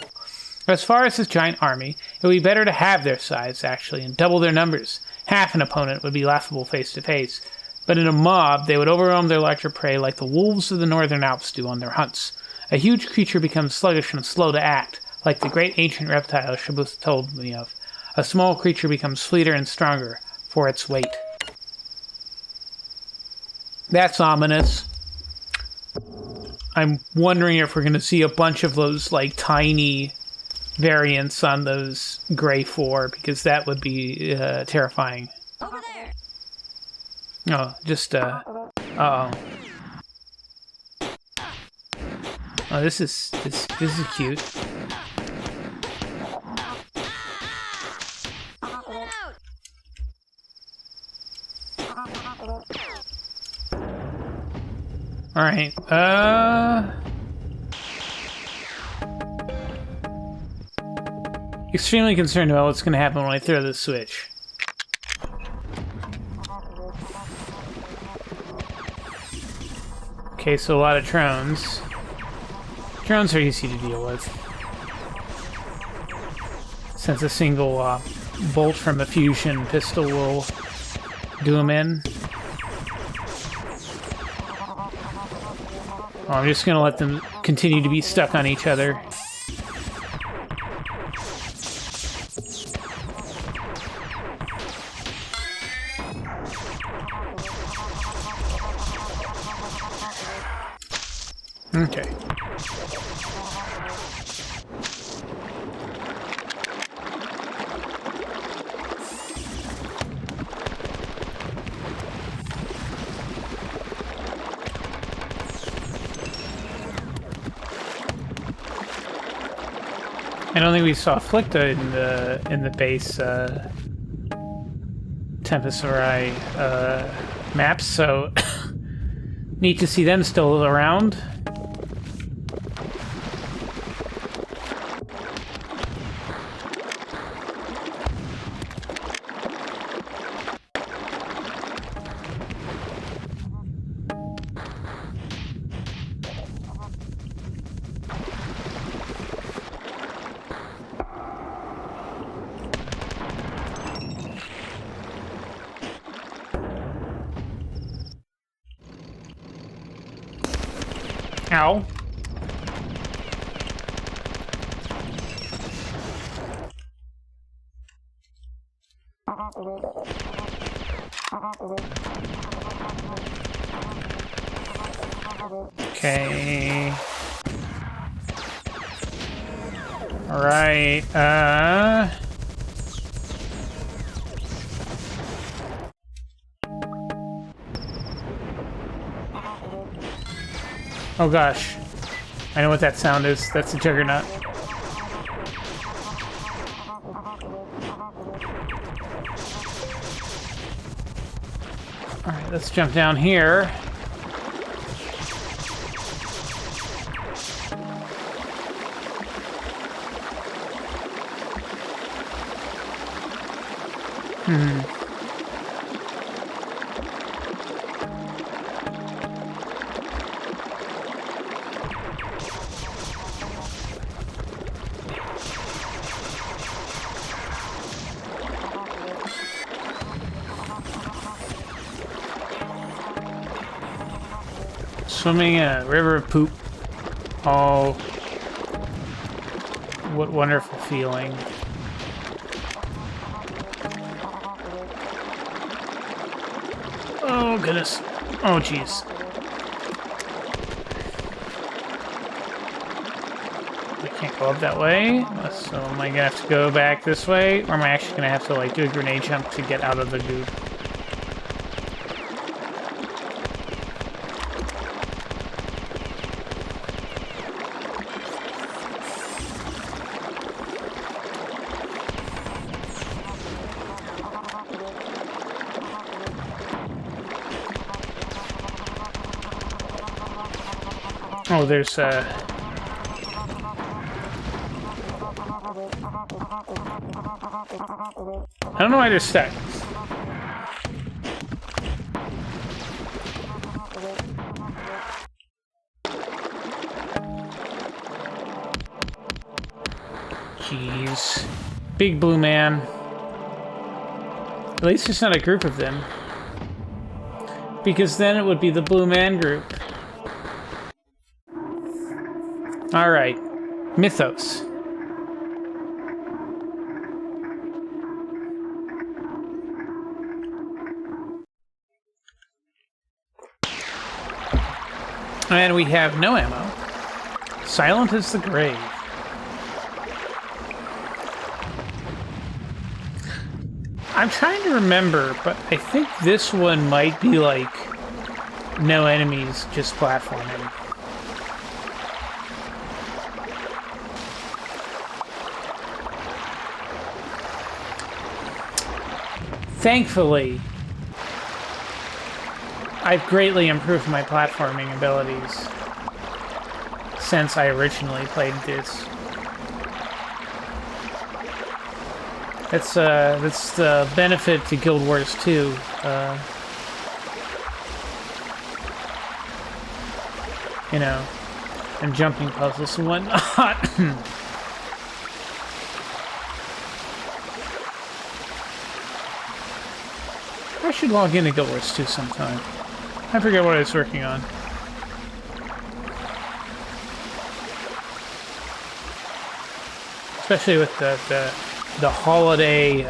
As far as his giant army, it would be better to have their size, actually, and double their numbers. Half an opponent would be laughable face to face, but in a mob they would overwhelm their larger prey like the wolves of the northern Alps do on their hunts. A huge creature becomes sluggish and slow to act, like the great ancient reptile Shabuth told me of. A small creature becomes fleeter and stronger for its weight. That's ominous. I'm wondering if we're going to see a bunch of those, like, tiny variants on those Grey 4, because that would be terrifying. Over there. Oh, just, uh-oh. Oh, this is cute. Alright, extremely concerned about what's going to happen when I throw this switch. Okay, so a lot of drones. Drones are easy to deal with, since a single bolt from a fusion pistol will do them in. Oh, I'm just gonna let them continue to be stuck on each other. Okay. I don't think we saw Flicta in the base Tempus Irae maps, so neat to see them still around. Ow. Okay. All right. Oh gosh. I know what that sound is. That's a juggernaut. Alright, let's jump down here. Swimming in a river of poop. Oh, what wonderful feeling. Oh, goodness. Oh, jeez. I can't go up that way, so am I gonna have to go back this way? Or am I actually gonna have to, like, do a grenade jump to get out of the goop? Oh, there's I don't know why they're stuck. Jeez. Big blue man. At least it's not a group of them. Because then it would be the blue man group. Alright. Mythos. And we have no ammo. Silent as the grave. I'm trying to remember, but I think this one might be like no enemies, just platforming. Thankfully, I've greatly improved my platforming abilities since I originally played this. That's the benefit to Guild Wars 2. You know, and jumping puzzles and whatnot. I should log into Guild Wars 2 sometime. I forget what I was working on. Especially with the holiday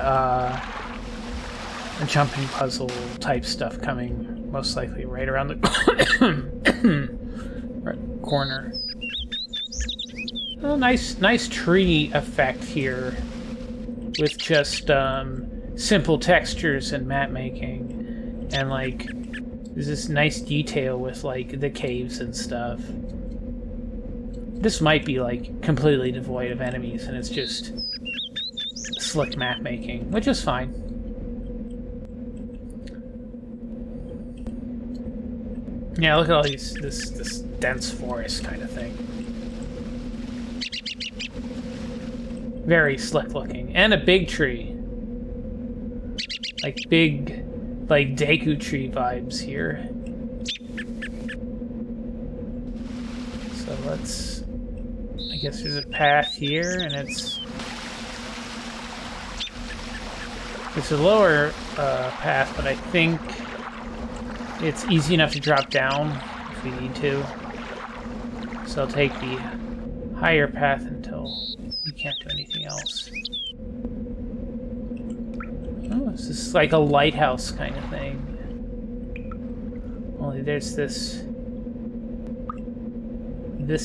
jumping puzzle type stuff coming most likely right around the right corner. Oh, nice tree effect here with just simple textures and map making, and like there's this nice detail with like the caves and stuff. This might be, like, completely devoid of enemies, and it's just slick map making, which is fine. Yeah, look at all these, this dense forest kind of thing. Very slick looking. And a big tree. Like big, like Deku tree vibes here. So let's, I guess there's a path here, and it's a lower path, but I think it's easy enough to drop down if we need to. So I'll take the higher path until we can't do anything else. Oh, this is like a lighthouse kind of thing. Only there's this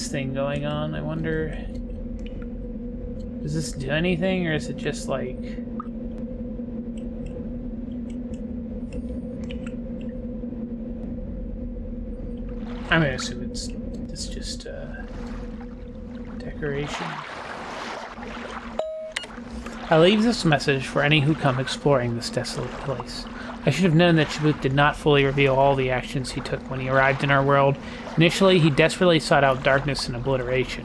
thing going on. I wonder, does this do anything, or is it just like... I'm gonna assume it's just decoration. I leave this message for any who come exploring this desolate place. I should have known that Shabuth did not fully reveal all the actions he took when he arrived in our world. Initially, he desperately sought out darkness and obliteration.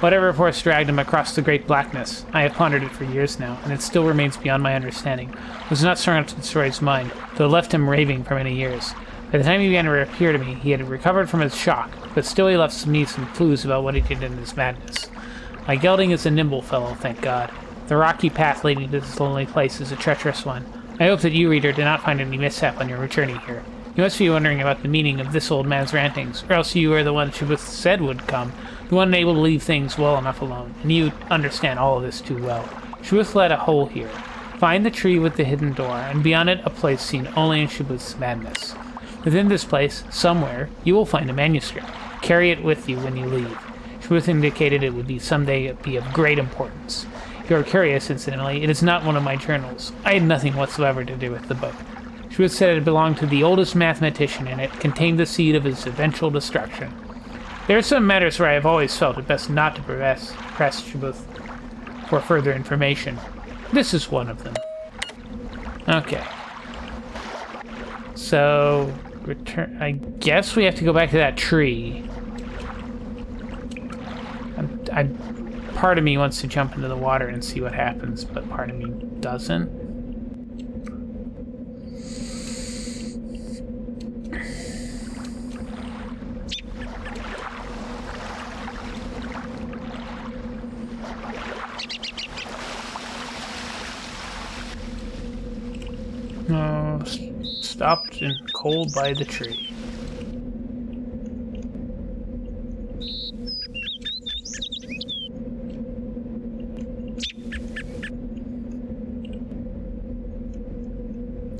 Whatever force dragged him across the great blackness, I have pondered it for years now, and it still remains beyond my understanding. It was not strong enough to destroy his mind, though it left him raving for many years. By the time he began to appear to me, he had recovered from his shock, but still he left me some clues about what he did in his madness. My gelding is a nimble fellow, thank God. The rocky path leading to this lonely place is a treacherous one. I hope that you, reader, did not find any mishap on your journey here. You must be wondering about the meaning of this old man's rantings, or else you are the one Shabuth said would come, the one able to leave things well enough alone, and you understand all of this too well. Shabuth led a hole here. Find the tree with the hidden door, and beyond it a place seen only in Shabuth's madness. Within this place, somewhere, you will find a manuscript. Carry it with you when you leave. Shabuth indicated it would be someday be of great importance. If you are curious, incidentally, it is not one of my journals. I had nothing whatsoever to do with the book. Shabuth said it belonged to the oldest mathematician, and it contained the seed of his eventual destruction. There are some matters where I have always felt it best not to press Shabuth for further information. This is one of them. Okay. So, return. I guess we have to go back to that tree. Part of me wants to jump into the water and see what happens, but part of me doesn't. No, stopped and cold by the tree.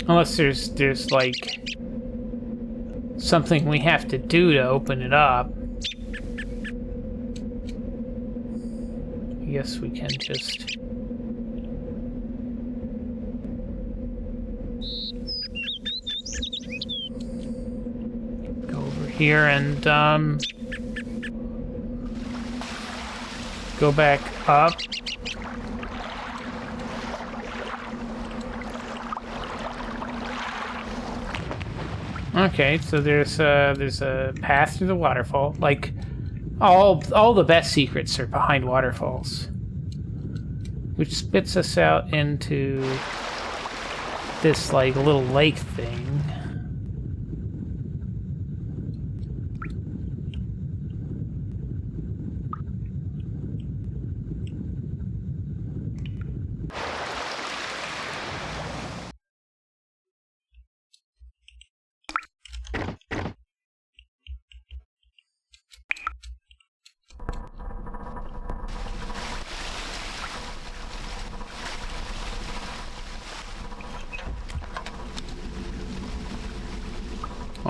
Unless there's like something we have to do to open it up. I guess we can just go over here and go back up. Okay, so there's a path through the waterfall. Like all the best secrets are behind waterfalls, which spits us out into this like little lake thing.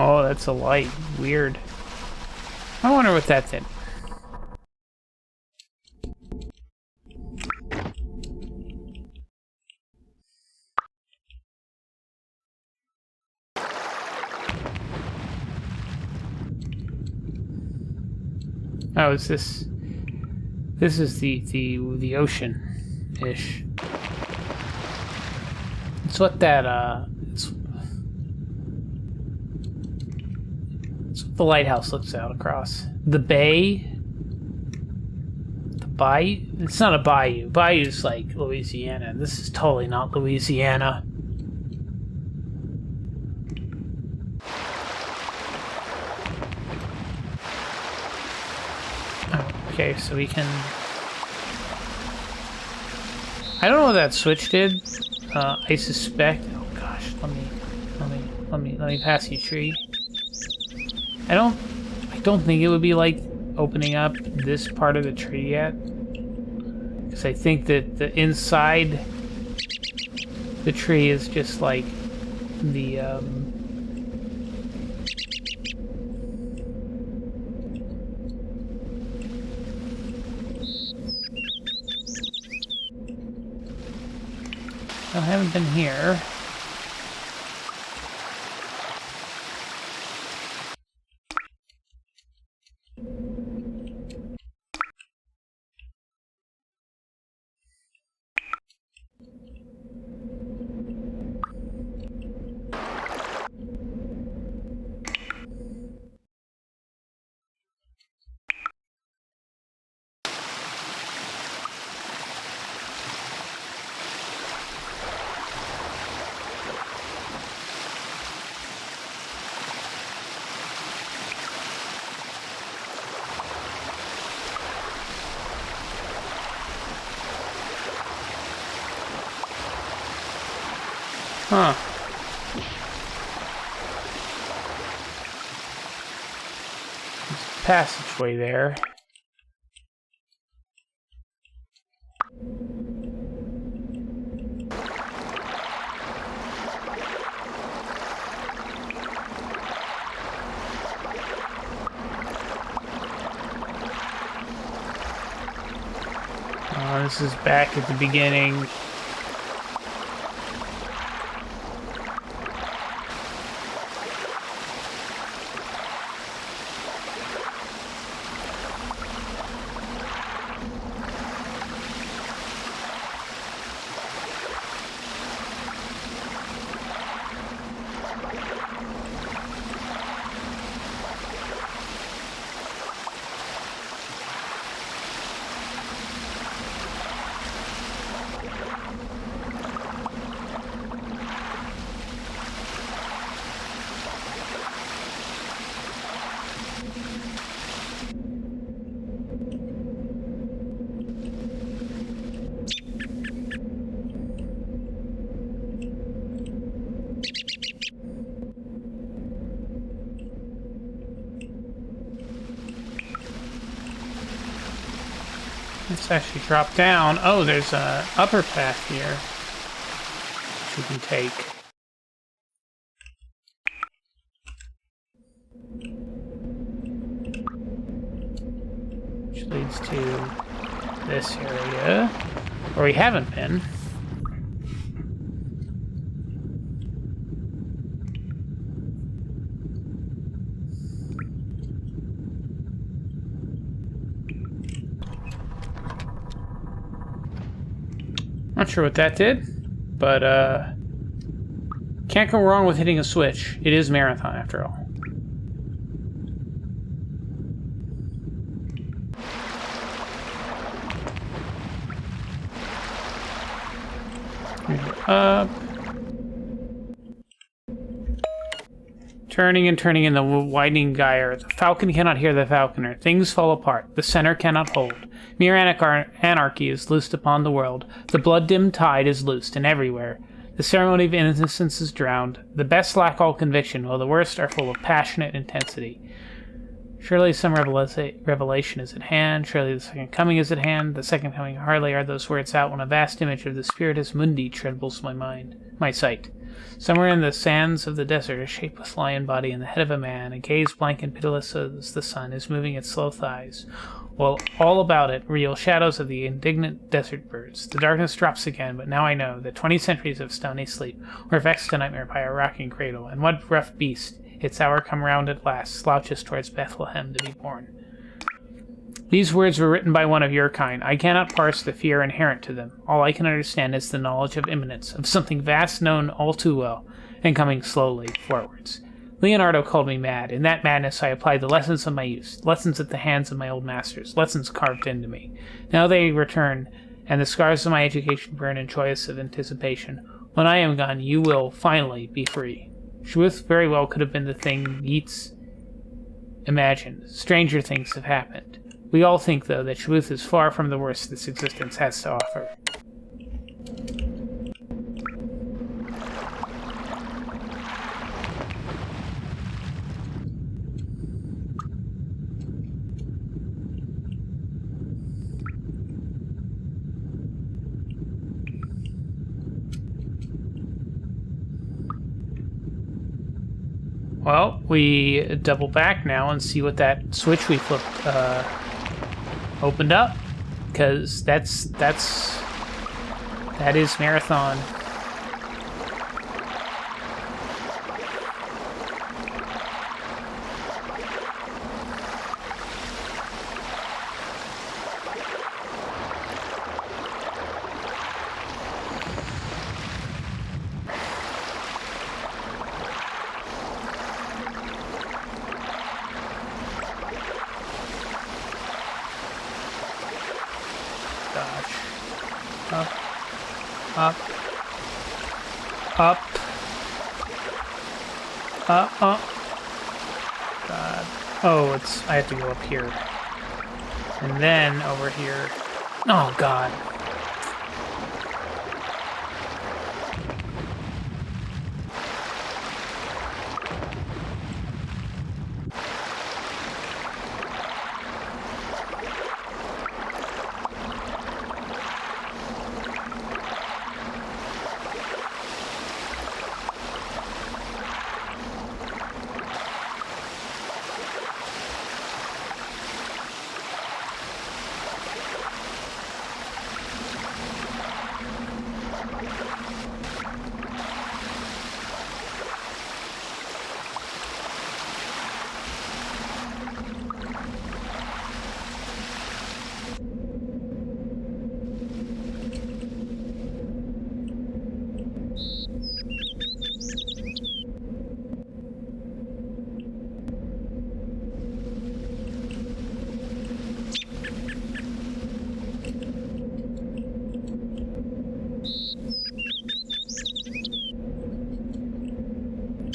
Oh, that's a light. Weird. I wonder what that did. Oh, is this... This is the ocean-ish. It's what that it's what the lighthouse looks out across. The bay. The bayou. It's not a bayou. Bayou's like Louisiana. This is totally not Louisiana. Okay, so we can. I don't know what that switch did. I suspect. Oh gosh, let me pass you, tree. I don't think it would be like opening up this part of the tree yet, because I think that the inside the tree is just like the I haven't been here. Huh. There's a passageway there. This is back at the beginning. Let's actually drop down. Oh, there's an upper path here which we can take. Which leads to this area where we haven't been. Not sure what that did, but can't go wrong with hitting a switch. It is marathon after all. Up. Turning and turning in the widening gyre. The falcon cannot hear the falconer. Things fall apart. The center cannot hold. Mere anarchy is loosed upon the world. The blood-dimmed tide is loosed, and everywhere. The ceremony of innocence is drowned. The best lack all conviction, while the worst are full of passionate intensity. Surely some revelation is at hand. Surely the second coming is at hand. The second coming hardly are those words out when a vast image of the Spiritus Mundi trembles my sight. Somewhere in the sands of the desert, a shapeless lion body in the head of a man, a gaze blank and pitiless as the sun, is moving its slow thighs, while all about it reel shadows of the indignant desert birds. The darkness drops again, but now I know that 20 centuries of stony sleep were vexed to nightmare by a rocking cradle, and what rough beast, its hour come round at last, slouches towards Bethlehem to be born. These words were written by one of your kind. I cannot parse the fear inherent to them. All I can understand is the knowledge of imminence, of something vast known all too well, and coming slowly forwards. Leonardo called me mad. In that madness I applied the lessons of my youth, lessons at the hands of my old masters, lessons carved into me. Now they return, and the scars of my education burn in joyous of anticipation. When I am gone, you will, finally, be free. Truth very well could have been the thing Yeats imagined. Stranger things have happened. We all think, though, that truth is far from the worst this existence has to offer. Well, we double back now and see what that switch we flipped opened up, because that is Marathon. Up. God. Oh, I have to go up here. And then over here. Oh, God.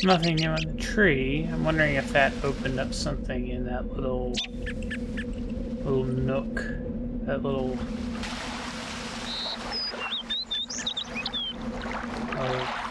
Nothing new on the tree. I'm wondering if that opened up something in that little nook. That little... Oh.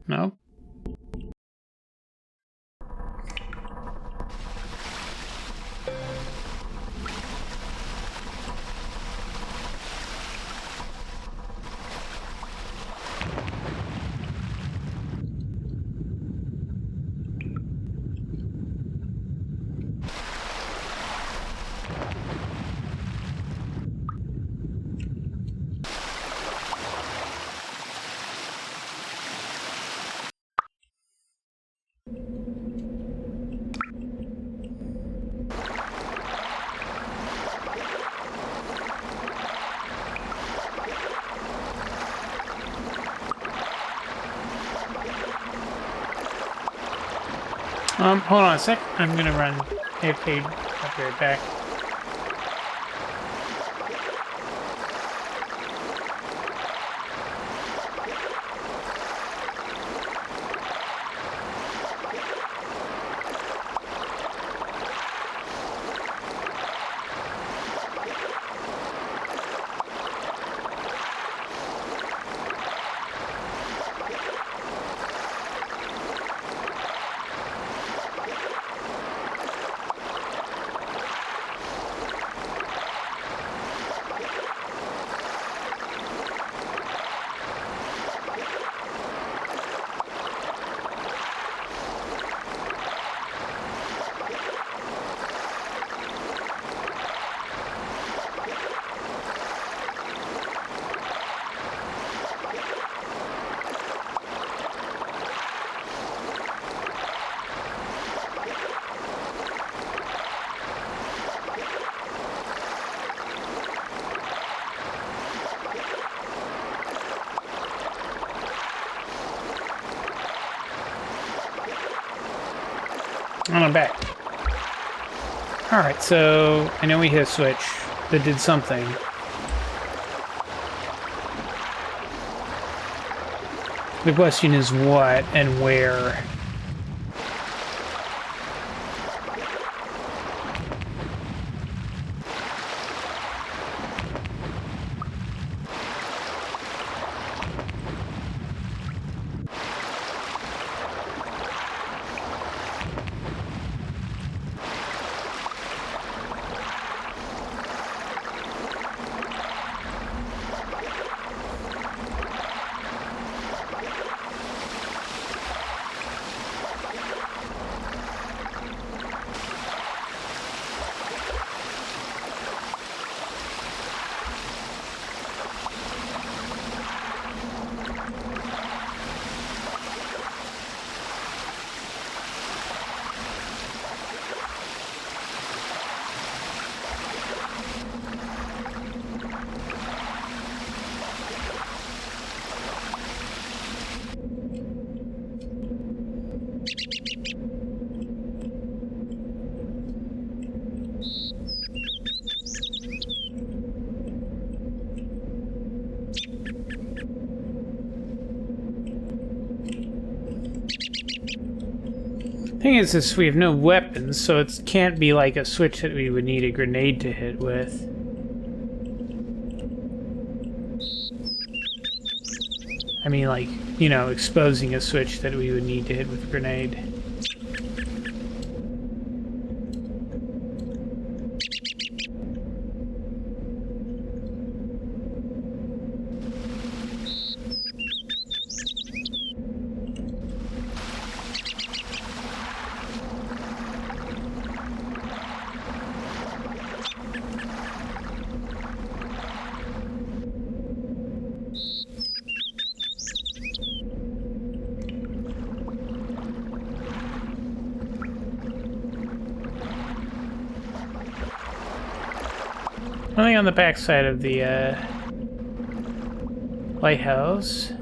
No? Hold on a sec. I'm gonna run AFK. I'll be right back. And I'm back. Alright, so I know we hit a switch that did something. The question is what and where. Thing is, we have no weapons, so it can't be like a switch that we would need a grenade to hit with. I mean, like, you know, exposing a switch that we would need to hit with a grenade. Nothing on the backside of the lighthouse.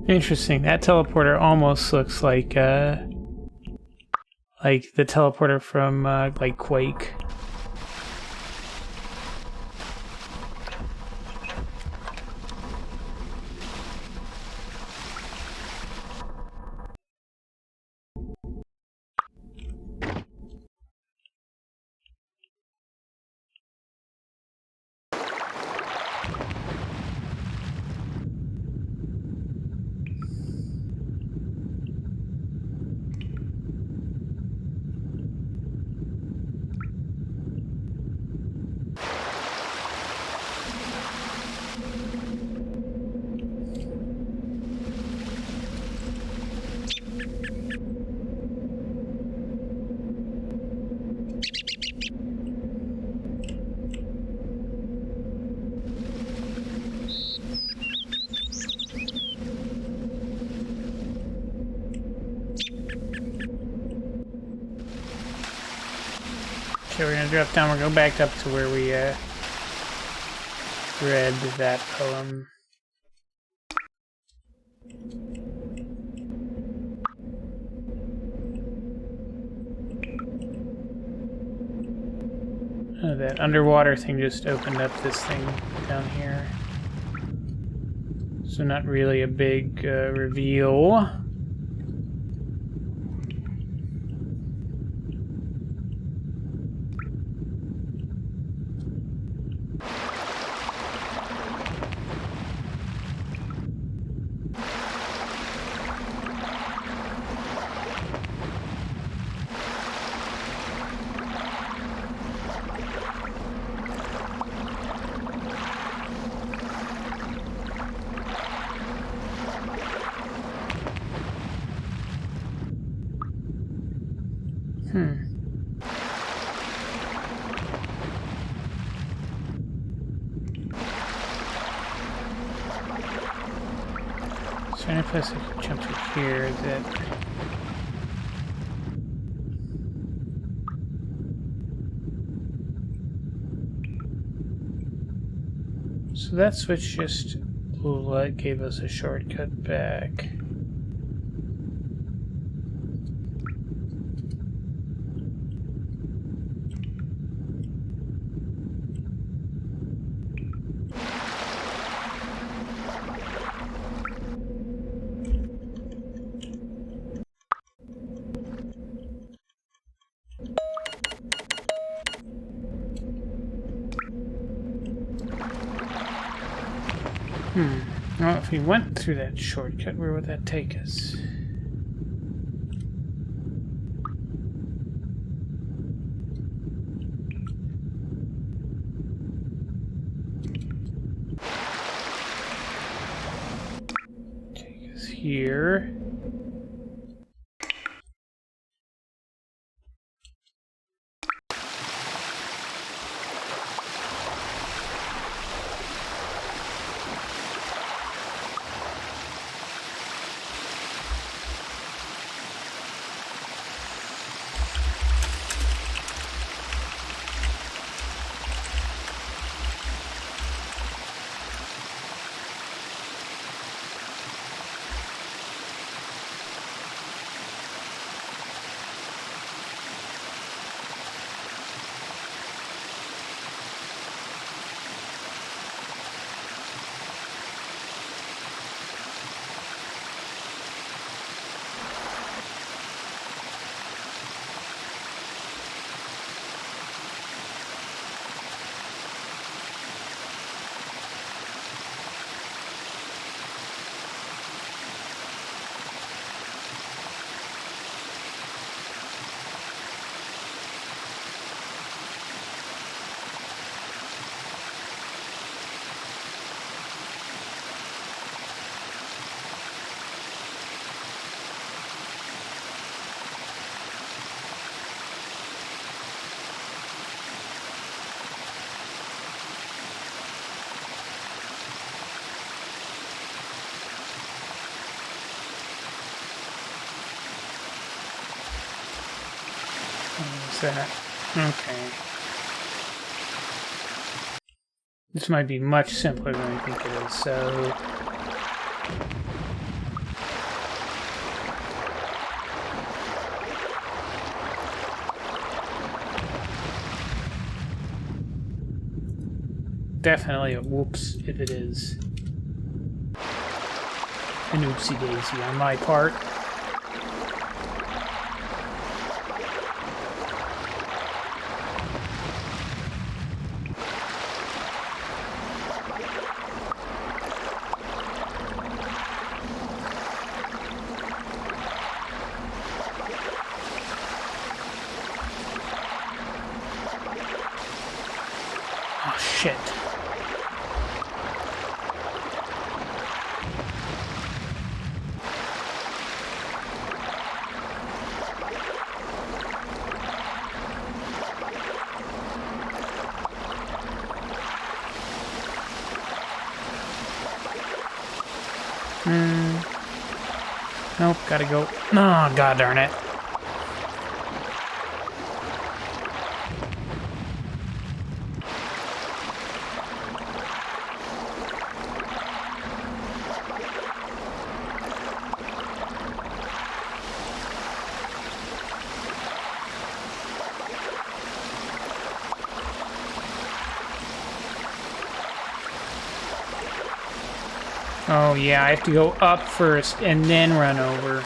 Interesting. That teleporter almost looks like the teleporter from like Quake. Okay, we're gonna drop down. We're going back up to where we read that poem. Oh, that underwater thing just opened up this thing down here. So not really a big reveal. Is there any place I can jump to here that... So that switch just gave us a shortcut back. Well, if we went through that shortcut, where would that take us? Take us here. That. Okay. This might be much simpler than I think it is, so... Definitely a whoops if it is. An oopsie-daisy on my part. Shit. Nope, gotta go. Oh, god darn it. Oh yeah, I have to go up first and then run over.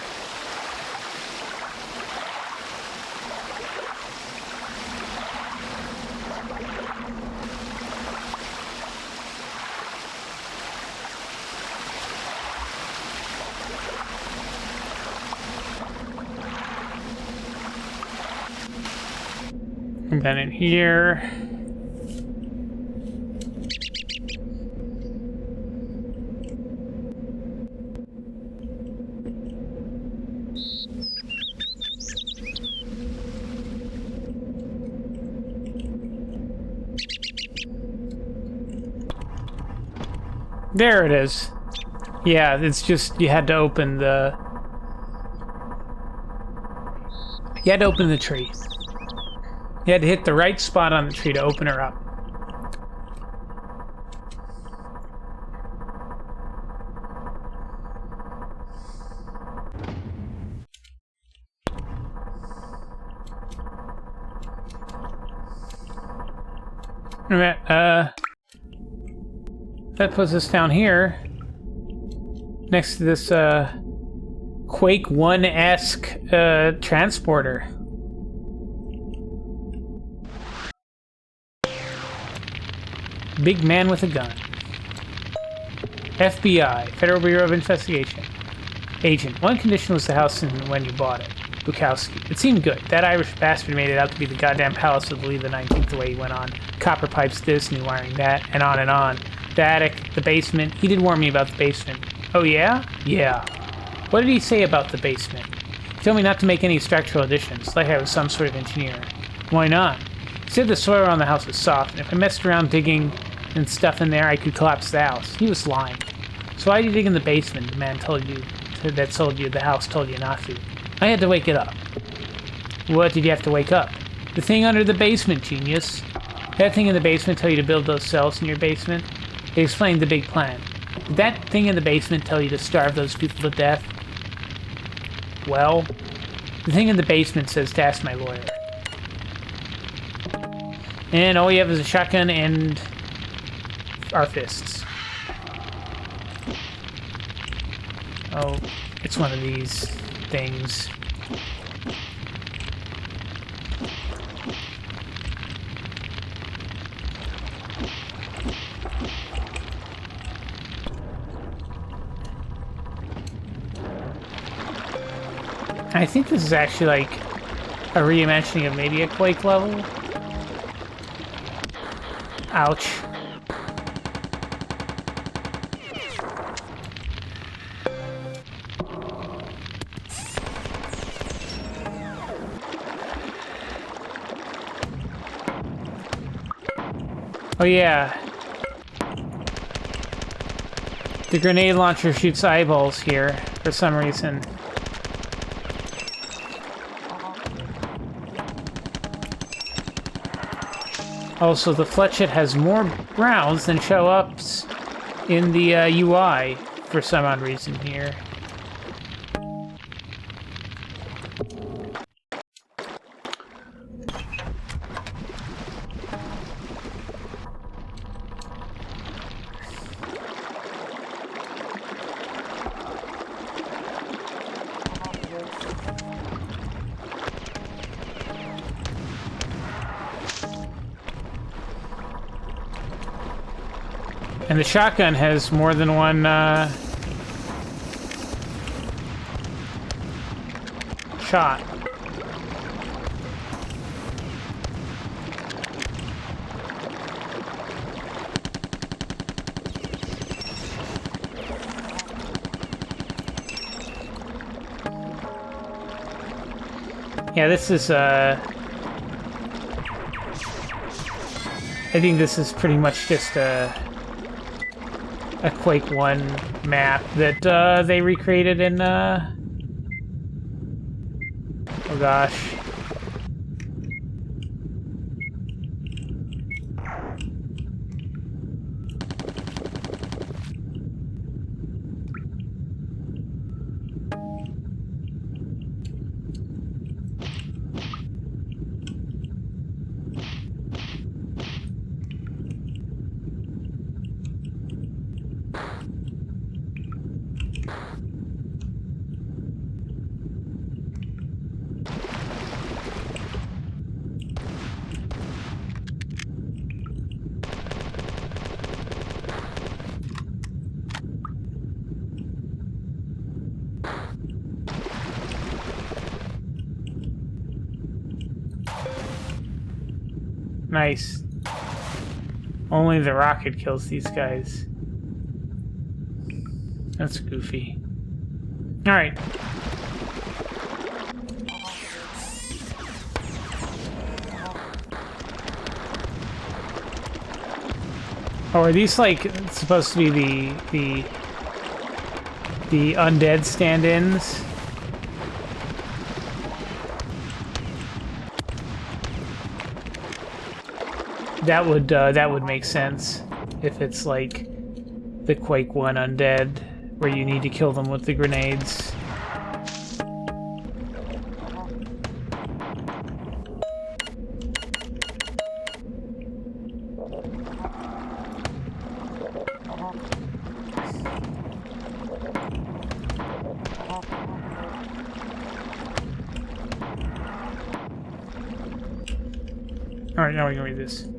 And then in here. There it is. Yeah, it's just you had to open the... You had to open the tree. You had to hit the right spot on the tree to open her up. That puts us down here. Next to this, Quake 1-esque, transporter. Big man with a gun. FBI, Federal Bureau of Investigation. Agent, one condition was the house when you bought it. Bukowski. It seemed good. That Irish bastard made it out to be the goddamn palace of Louis the 19th the way he went on. Copper pipes this, new wiring that, and on and on. The attic, the basement. He did warn me about the basement. Oh yeah? Yeah. What did he say about the basement? He told me not to make any structural additions, like I was some sort of engineer. Why not? He said the soil around the house was soft, and if I messed around digging and stuff in there, I could collapse the house. He was lying. So why did you dig in the basement? The man told you that sold you the house told you not to. I had to wake it up. What did you have to wake up? The thing under the basement, genius. That thing in the basement tell you to build those cells in your basement? They explained the big plan. Did that thing in the basement tell you to starve those people to death? Well, the thing in the basement says to ask my lawyer. And all you have is a shotgun and our fists. Oh, it's one of these things. I think this is actually like a reimagining of maybe a Quake level. Ouch. Oh yeah. The grenade launcher shoots eyeballs here for some reason. Also, the Fletchet has more rounds than show up in the UI for some odd reason here. And the shotgun has more than one shot. Yeah, this is I think this is pretty much just a Quake 1 map that they recreated in, oh gosh. Nice. Only the rocket kills these guys. That's goofy. Alright. Oh, are these like supposed to be the undead stand-ins? That would make sense if it's like the Quake 1 undead where you need to kill them with the grenades. Alright, now we can read this.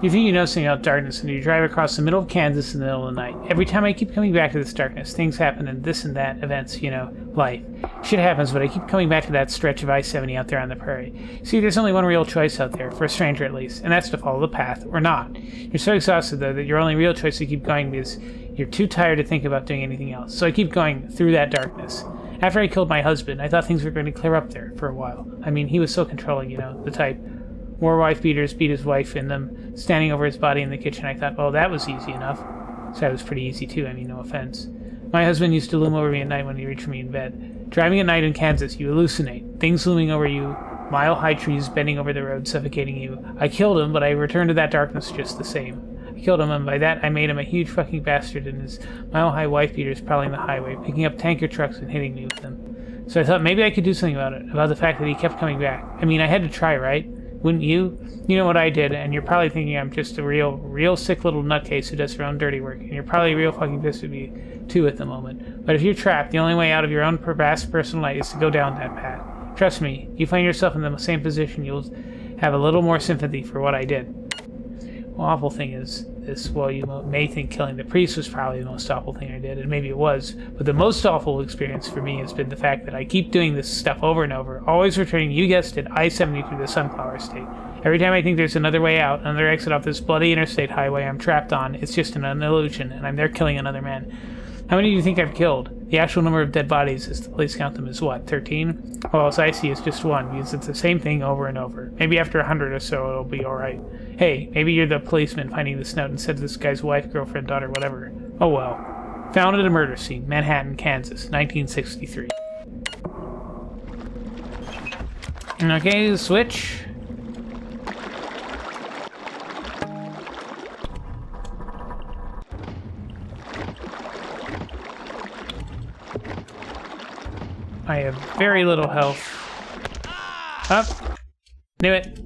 You think you know something about darkness, and you drive across the middle of Kansas in the middle of the night. Every time I keep coming back to this darkness, things happen, and this and that, events, you know, life. Shit happens, but I keep coming back to that stretch of I-70 out there on the prairie. See, there's only one real choice out there, for a stranger at least, and that's to follow the path, or not. You're so exhausted, though, that your only real choice is to keep going because you're too tired to think about doing anything else. So I keep going through that darkness. After I killed my husband, I thought things were going to clear up there for a while. I mean, he was so controlling, you know, the type. More wife beaters, beat his wife in them, standing over his body in the kitchen. I thought, well, that was easy enough. So that was pretty easy too, I mean, no offense. My husband used to loom over me at night when he reached for me in bed. Driving at night in Kansas, you hallucinate. Things looming over you, mile-high trees bending over the road, suffocating you. I killed him, but I returned to that darkness just the same. I killed him, and by that I made him a huge fucking bastard and his mile-high wife beaters prowling the highway, picking up tanker trucks and hitting me with them. So I thought maybe I could do something about it, about the fact that he kept coming back. I mean, I had to try, right? Wouldn't you? You know what I did, and you're probably thinking I'm just a real sick little nutcase who does her own dirty work, and you're probably real fucking pissed at me, too, at the moment. But if you're trapped, the only way out of your own vast personal light is to go down that path. Trust me, you find yourself in the same position, you'll have a little more sympathy for what I did. The awful thing is this, well, you may think killing the priest was probably the most awful thing I did, and maybe it was, but the most awful experience for me has been the fact that I keep doing this stuff over and over, always returning, you guessed it, I-70 through the Sunflower State. Every time I think there's another way out, another exit off this bloody interstate highway I'm trapped on, it's just an illusion, and I'm there killing another man. How many do you think I've killed? The actual number of dead bodies, as the police count them, is what, 13? Well, as I see, it's just one, because it's the same thing over and over. Maybe after 100 or so, it'll be alright. Hey, maybe you're the policeman finding this note and said this guy's wife, girlfriend, daughter, whatever. Oh well. Found at a murder scene, Manhattan, Kansas, 1963. Okay, switch. I have very little health. Up. Knew it.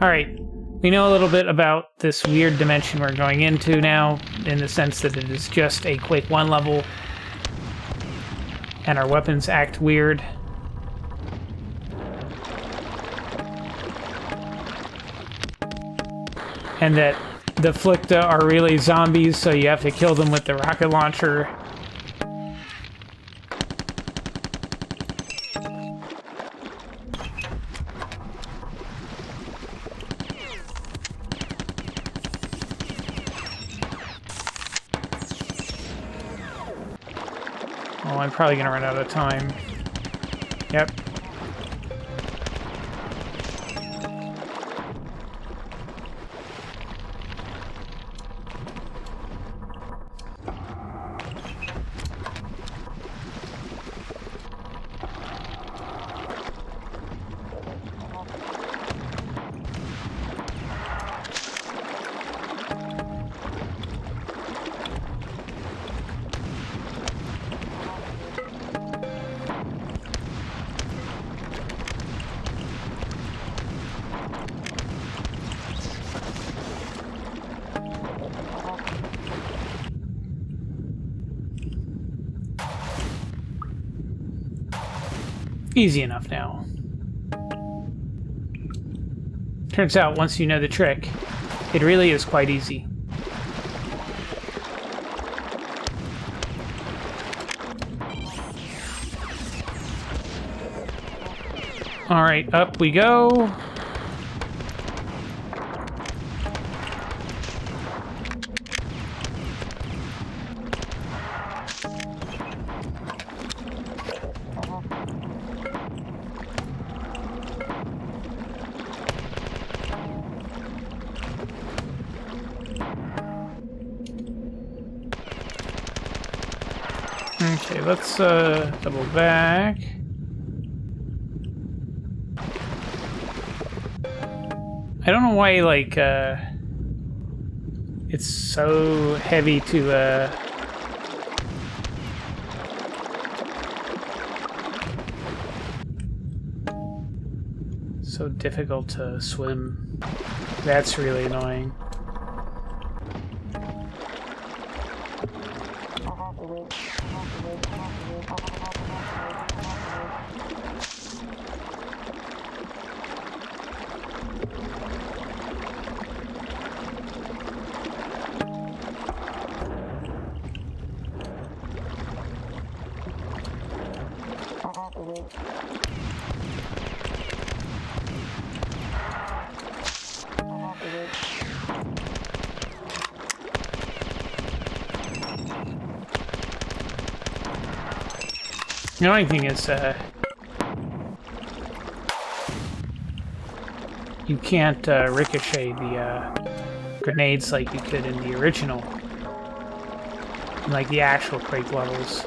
Alright. We know a little bit about this weird dimension we're going into now, in the sense that it is just a Quake 1 level, and our weapons act weird. And that the Flicta are really zombies, so you have to kill them with the rocket launcher. Oh, I'm probably gonna run out of time. Yep. Easy enough now. Turns out, once you know the trick, it really is quite easy. Alright, up we go. Okay, let's double back. I don't know why, like, it's so heavy to, so difficult to swim. That's really annoying. The only thing is, you can't ricochet the grenades like you could in the original, in, like the actual Quake levels.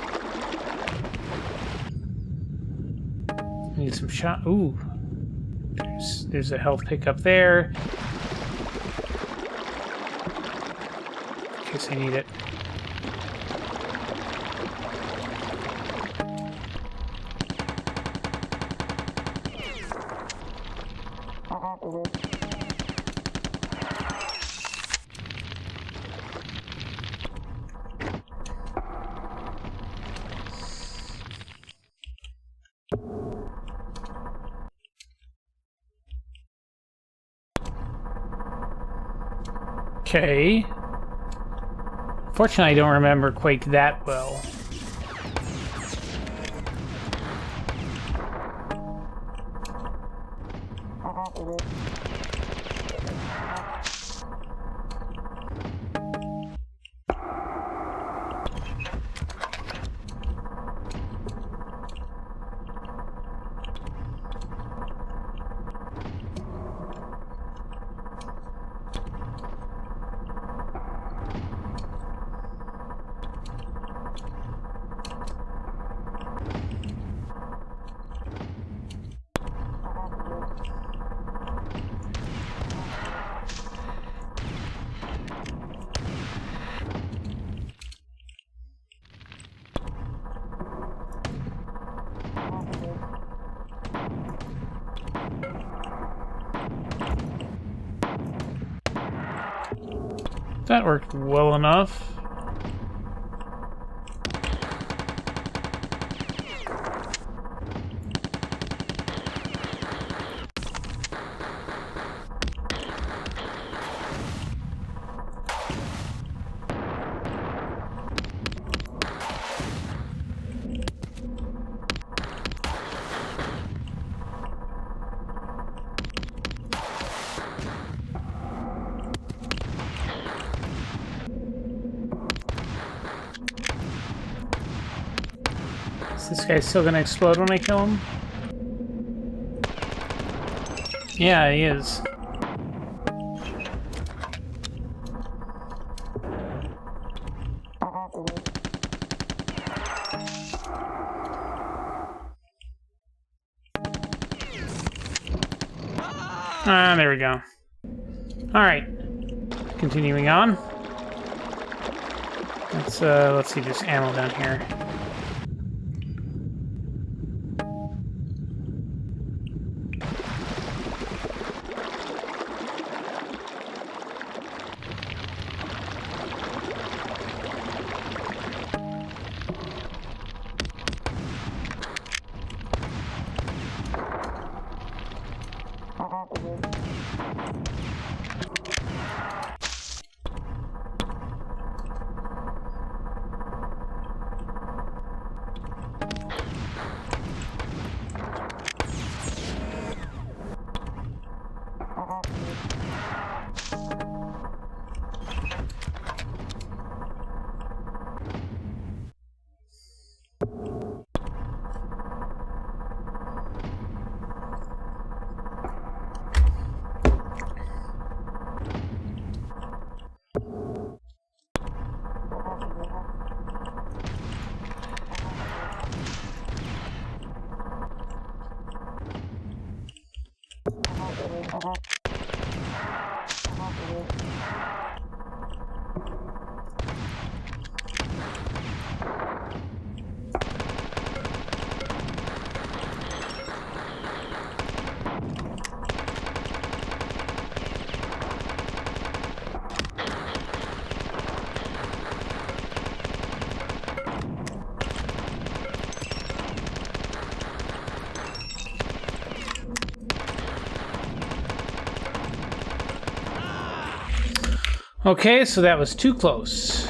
Need some shot. Ooh, there's a health pickup there. In case I need it. Okay. Fortunately, I don't remember Quake that well. That worked well enough. This guy's still gonna explode when I kill him? Yeah, he is. Ah, there we go. Alright. Continuing on. Let's see, there's ammo down here. Okay, so that was too close.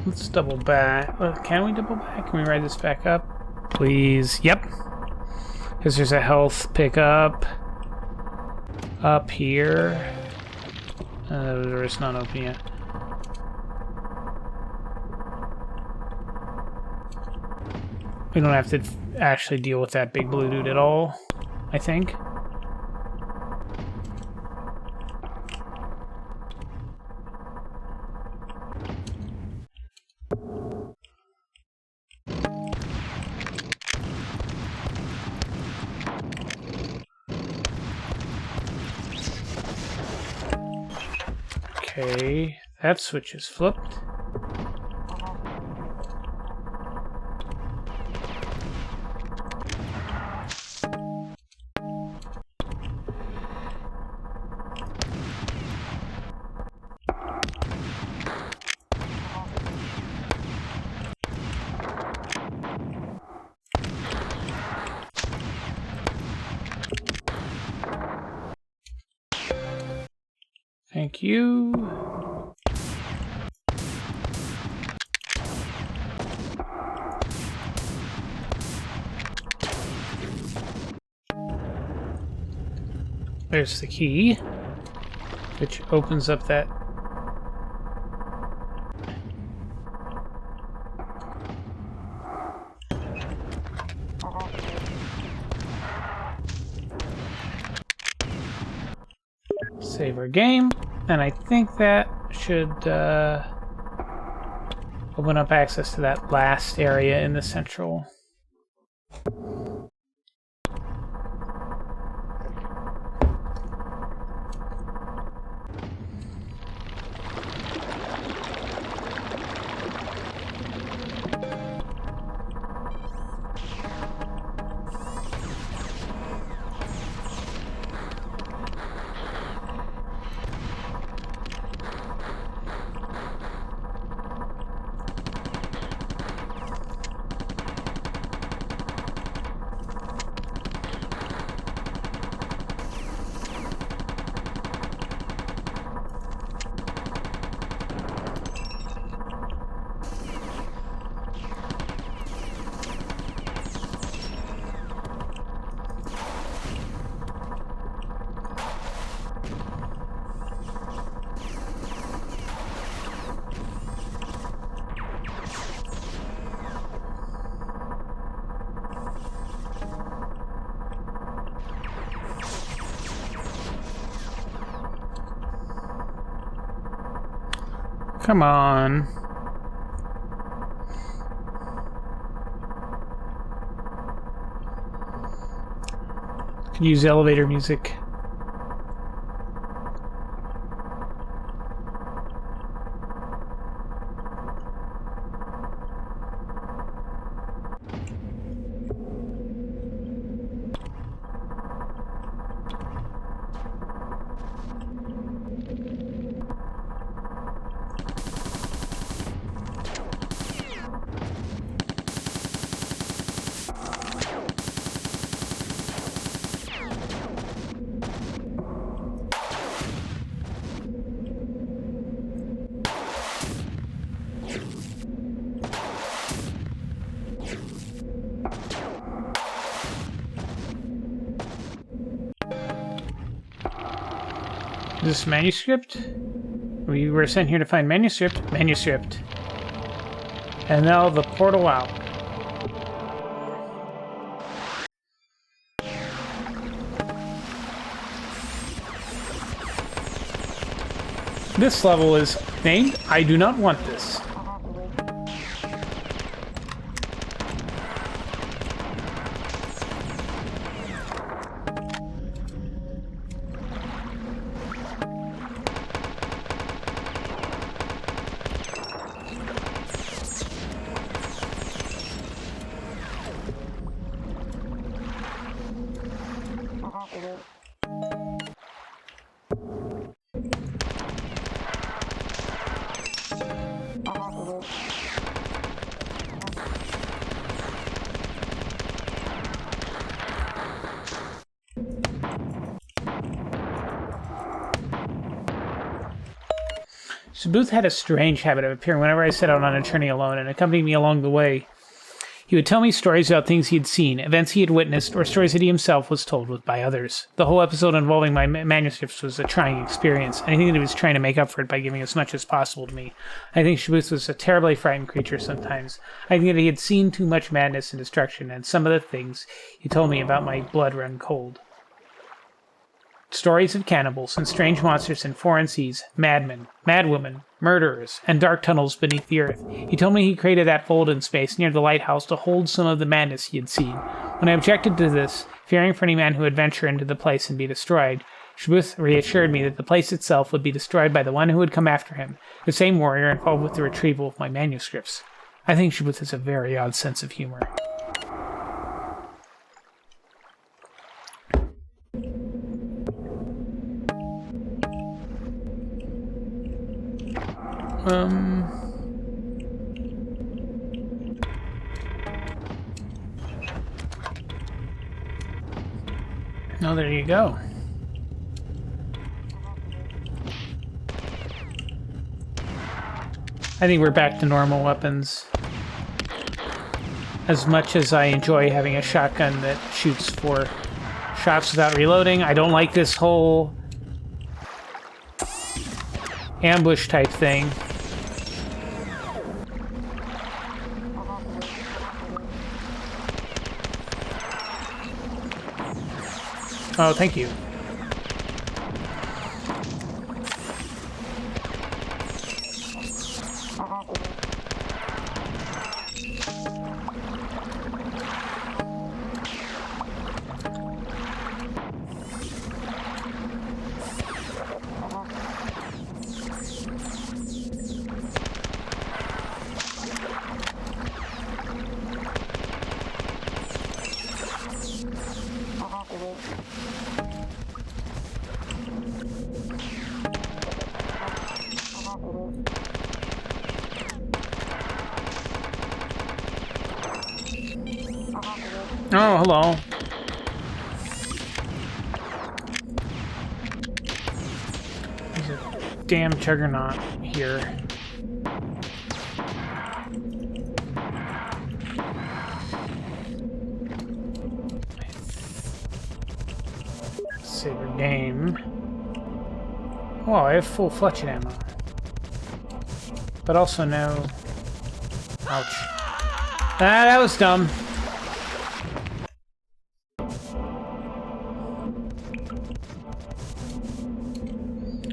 Let's double back. Can we double back? Can we ride this back up? Please. Yep. Because there's a health pickup up here. It's not open yet. We don't have to actually deal with that big blue dude at all, I think. Okay, that switch is flipped. Thank you. There's the key, which opens up that. Save our game, and I think that should open up access to that last area in the central. Come on. Could use elevator music. This manuscript? We were sent here to find manuscript. Manuscript. And now the portal out. This level is named I Do Not Want This. Booth had a strange habit of appearing whenever I set out on a journey alone and accompanied me along the way. He would tell me stories about things he had seen, events he had witnessed, or stories that he himself was told by others. The whole episode involving my manuscripts was a trying experience, and I think that he was trying to make up for it by giving as much as possible to me. I think Shabuth was a terribly frightened creature sometimes. I think that he had seen too much madness and destruction, and some of the things he told me about my blood run cold. Stories of cannibals and strange monsters in foreign seas, madmen, madwomen, murderers, and dark tunnels beneath the earth. He told me he created that fold-in space near the lighthouse to hold some of the madness he had seen. When I objected to this, fearing for any man who would venture into the place and be destroyed, Shabuth reassured me that the place itself would be destroyed by the one who would come after him, the same warrior involved with the retrieval of my manuscripts. I think Shabuth has a very odd sense of humor. Oh, there you go. I think we're back to normal weapons. As much as I enjoy having a shotgun that shoots 4 shots without reloading, I don't like this whole ambush type thing. Oh, thank you. Oh, hello. There's a damn juggernaut here. Save our game. Oh, I have full fletched ammo. But also no... Ouch. Ah, that was dumb.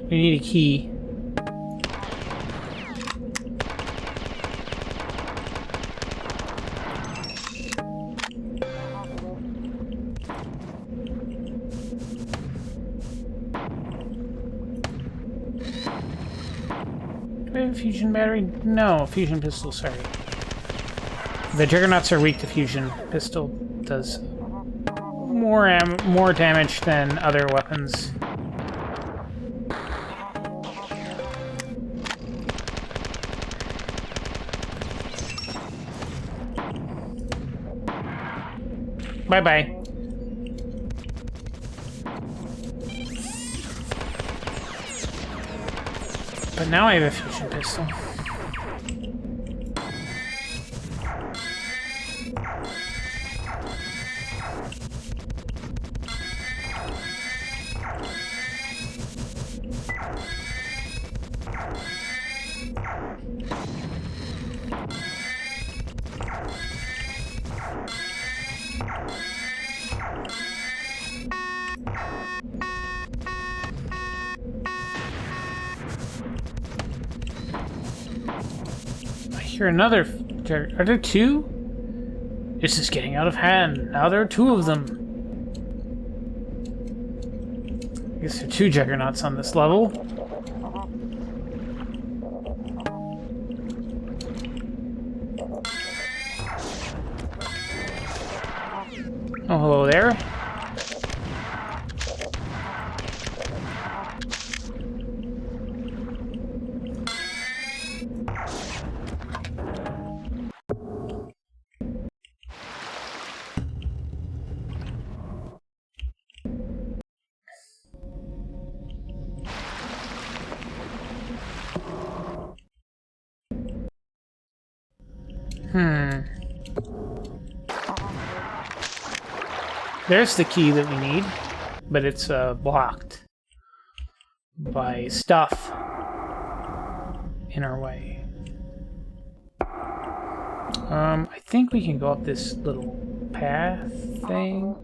We need a key. Do I have a fusion battery? No, fusion pistol, sorry. The Juggernauts are weak to fusion. Pistol does more damage than other weapons. Bye-bye. But now I have a fusion pistol. Here, another. Are there two? This is getting out of hand. Now there are two of them. I guess there are two Juggernauts on this level. Oh, hello there. There's the key that we need, but it's blocked by stuff in our way. I think we can go up this little path thing.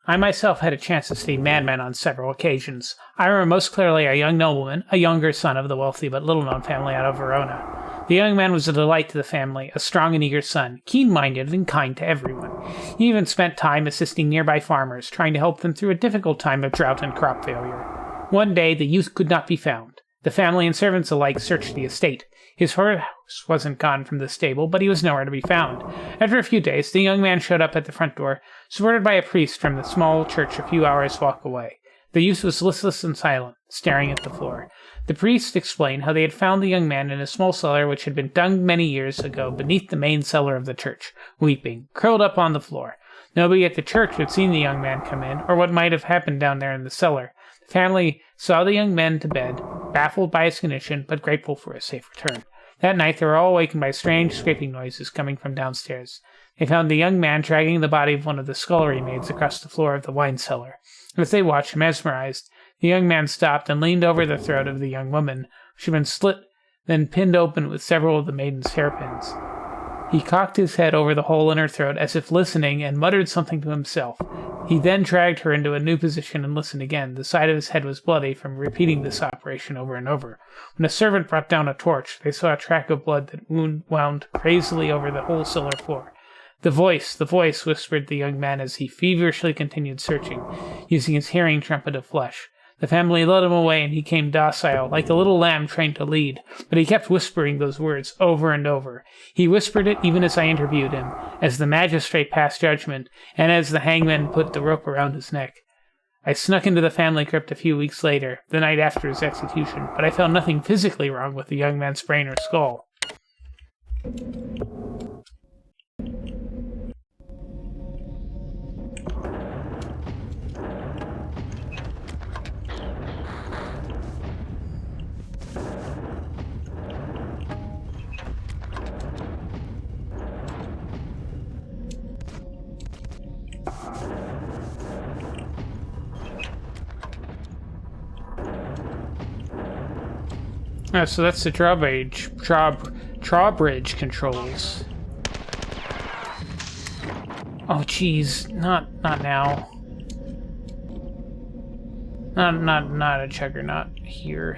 I myself had a chance to see madmen on several occasions. I remember most clearly a young nobleman, a younger son of the wealthy but little-known family out of Verona. The young man was a delight to the family, a strong and eager son, keen-minded and kind to everyone. He even spent time assisting nearby farmers, trying to help them through a difficult time of drought and crop failure. One day, the youth could not be found. The family and servants alike searched the estate. His horse wasn't gone from the stable, but he was nowhere to be found. After a few days, the young man showed up at the front door, supported by a priest from the small church a few hours' walk away. The youth was listless and silent, staring at the floor. The priest explained how they had found the young man in a small cellar which had been dug many years ago beneath the main cellar of the church, weeping, curled up on the floor. Nobody at the church had seen the young man come in, or what might have happened down there in the cellar. The family saw the young man to bed, baffled by his condition, but grateful for his safe return. That night they were all awakened by strange scraping noises coming from downstairs. They found the young man dragging the body of one of the scullery maids across the floor of the wine cellar. As they watched, mesmerized, the young man stopped and leaned over the throat of the young woman, which had been slit, then pinned open with several of the maiden's hairpins. He cocked his head over the hole in her throat as if listening and muttered something to himself. He then dragged her into a new position and listened again. The side of his head was bloody from repeating this operation over and over. When a servant brought down a torch, they saw a track of blood that wound crazily over the whole cellar floor. The voice, whispered the young man as he feverishly continued searching, using his hearing trumpet of flesh. The family led him away, and he came docile, like a little lamb trained to lead, but he kept whispering those words over and over. He whispered it even as I interviewed him, as the magistrate passed judgment, and as the hangman put the rope around his neck. I snuck into the family crypt a few weeks later, the night after his execution, but I found nothing physically wrong with the young man's brain or skull. So that's the drawbridge controls. Oh, jeez. Not now. Not a juggernaut here.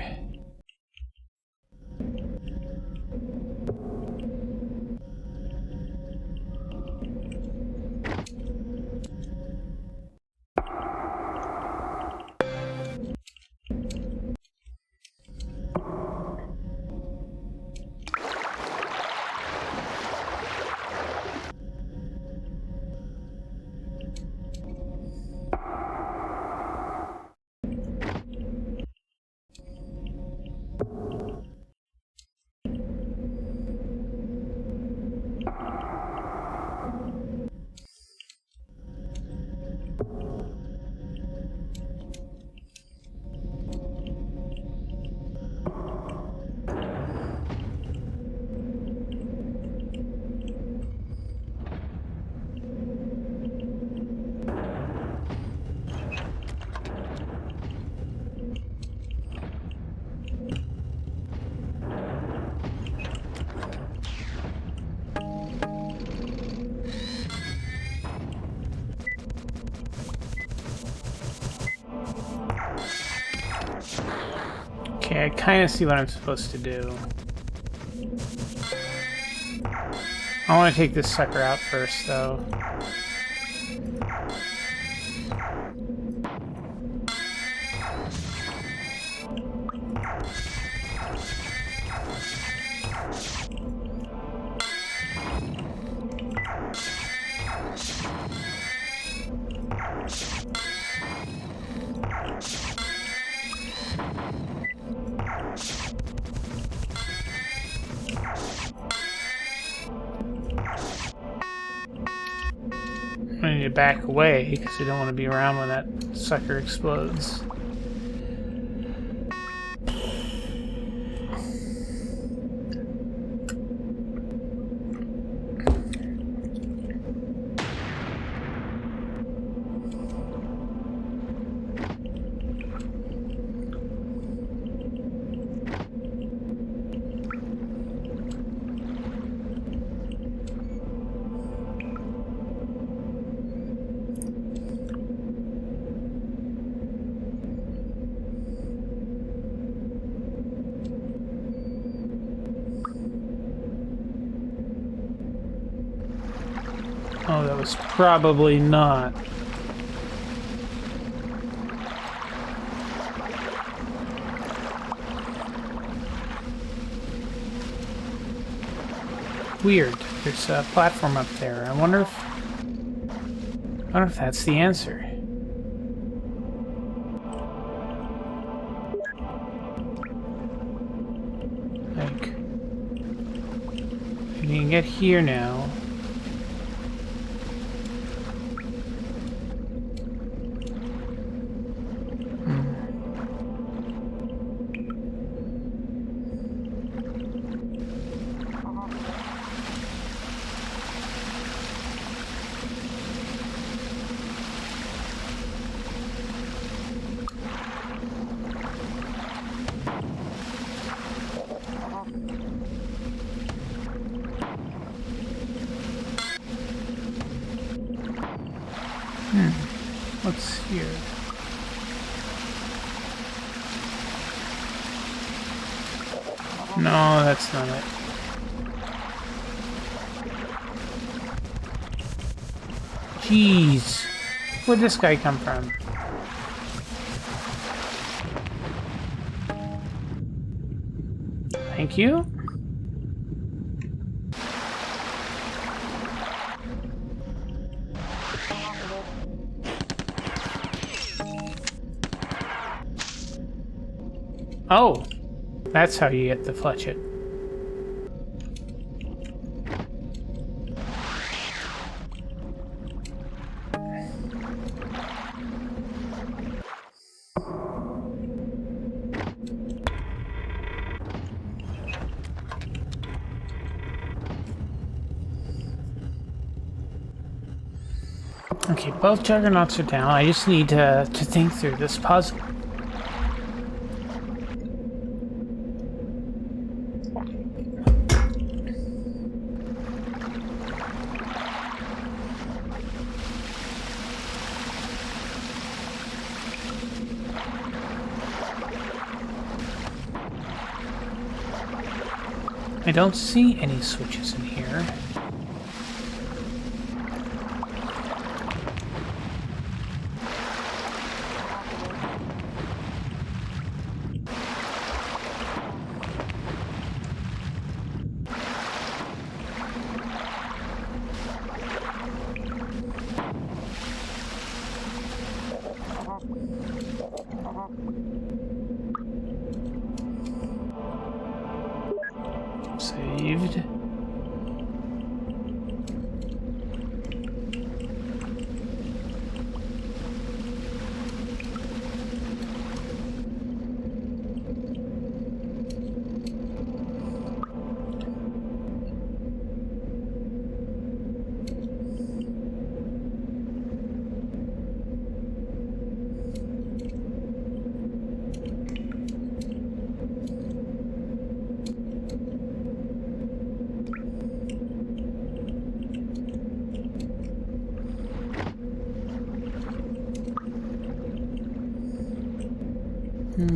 Okay, I kind of see what I'm supposed to do. I want to take this sucker out first, though. I need to back away because we don't want to be around when that sucker explodes. Oh, that was probably not. Weird. There's a platform up there. I wonder if that's the answer. Like, you can get here now. What's here? No, that's not it. Jeez. Where'd this guy come from? Thank you. Oh, that's how you get the fletchet. Okay, both juggernauts are down. I just need to think through this puzzle. I don't see any switches in here. Saved.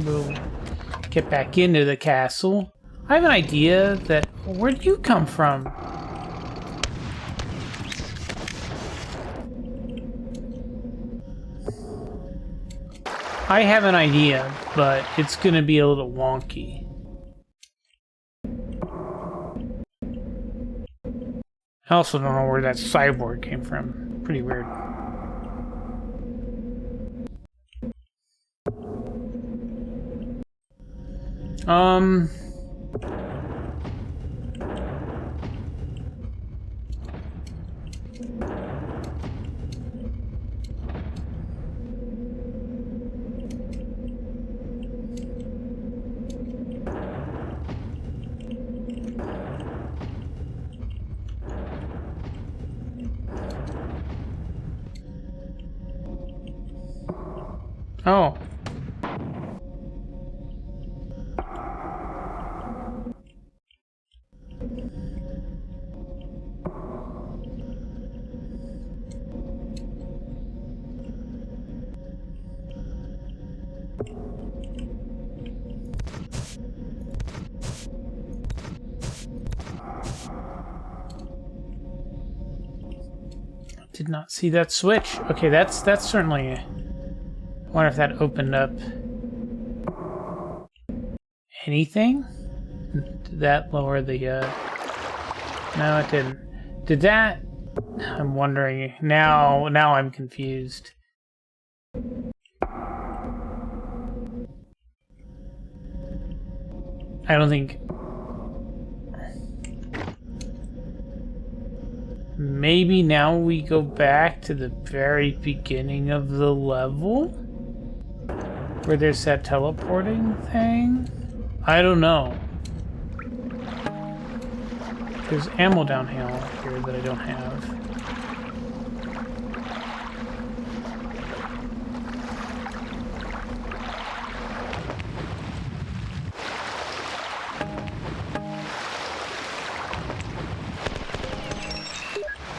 We'll get back into the castle. I have an idea that... Where did you come from? I have an idea, but it's gonna be a little wonky. I also don't know where that cyborg came from. Pretty weird. Oh. Did not see that switch. Okay, that's certainly... I wonder if that opened up anything? Did that lower the, No, it didn't. Did that... I'm wondering. Now I'm confused. I don't think... Maybe now we go back to the very beginning of the level? Where there's that teleporting thing? I don't know. There's ammo down here that I don't have.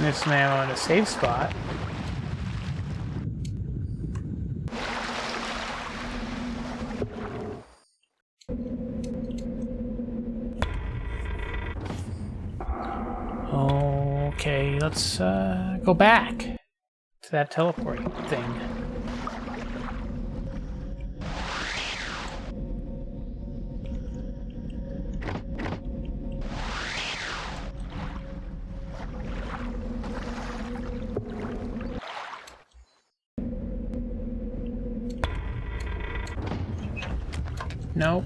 There's some ammo in a safe spot. Okay, let's go back to that teleporting thing. Nope.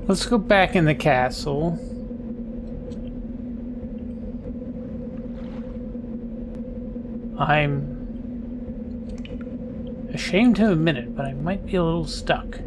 Let's go back in the castle. I'm ashamed to admit it, but I might be a little stuck.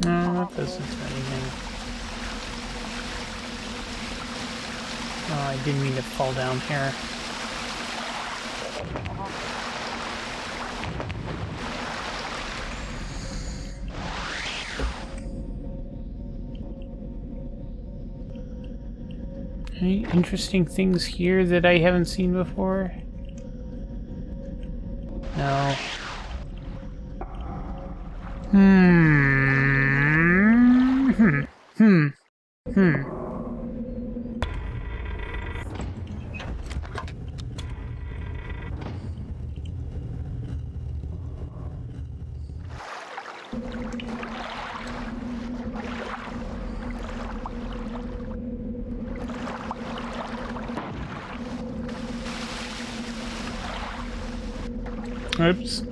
No, that doesn't do anything. Oh, I didn't mean to fall down here. Any interesting things here that I haven't seen before? No. Oops.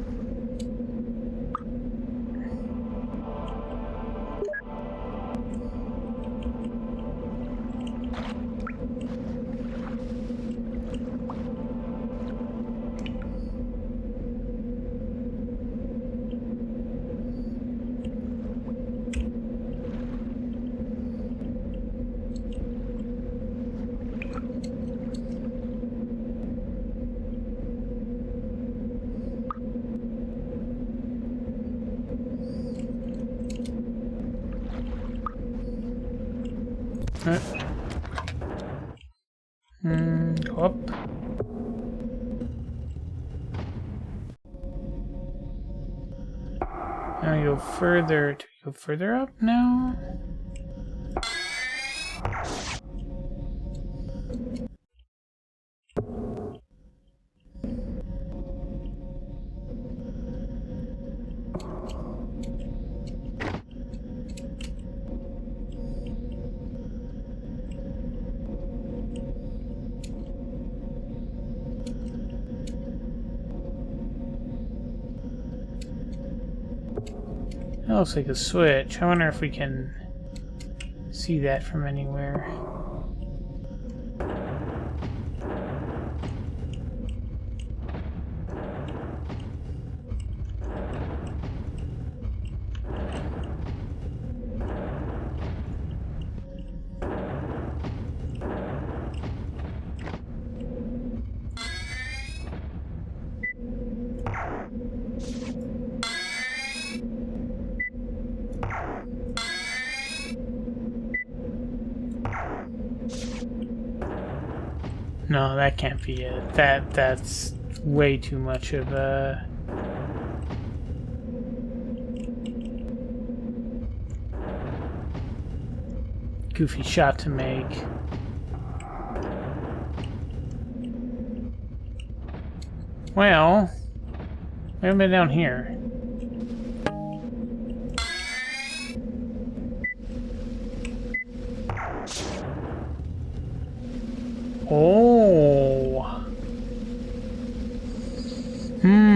Go up. Now we go further. Do we go further up now? That looks like a switch. I wonder if we can see that from anywhere. No, that can't be it. That's way too much of a goofy shot to make. Well, we haven't been down here. Oh. Hmm.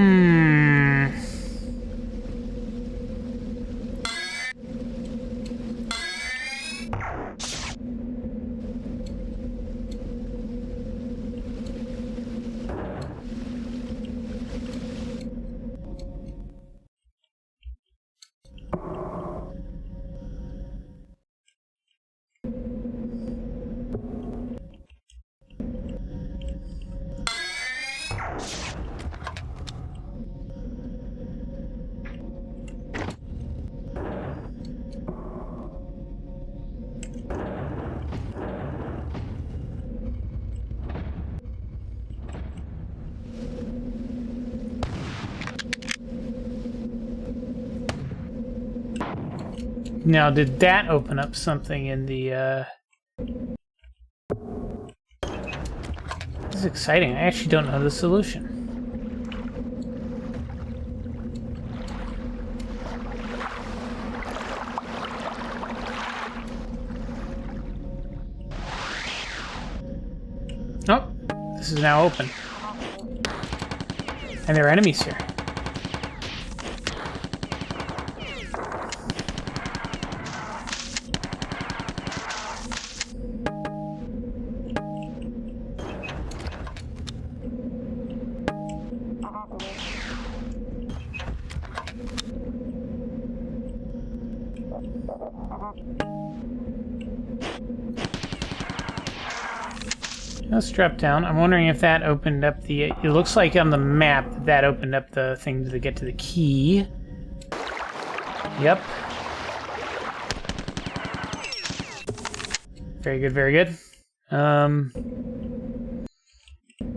Now, did that open up something in the, This is exciting. I actually don't know the solution. Oh, this is now open. And there are enemies here. Let's drop down. I'm wondering if that opened up the... It looks like on the map that opened up the thing to get to the key. Yep. Very good, very good. And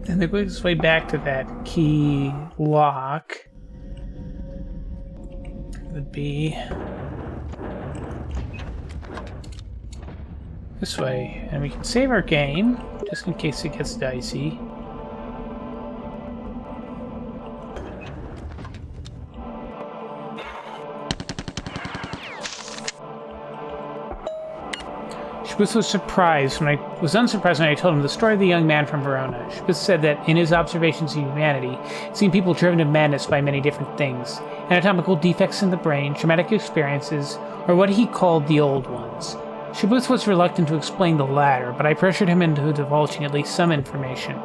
the quickest way back to that key lock would be this way. And we can save our game, just in case it gets dicey. Shabuth was unsurprised when I told him the story of the young man from Verona. Shabuth said that in his observations of humanity, he'd seen people driven to madness by many different things: anatomical defects in the brain, traumatic experiences, or what he called the Old Ones. Shabuth was reluctant to explain the latter, but I pressured him into divulging at least some information.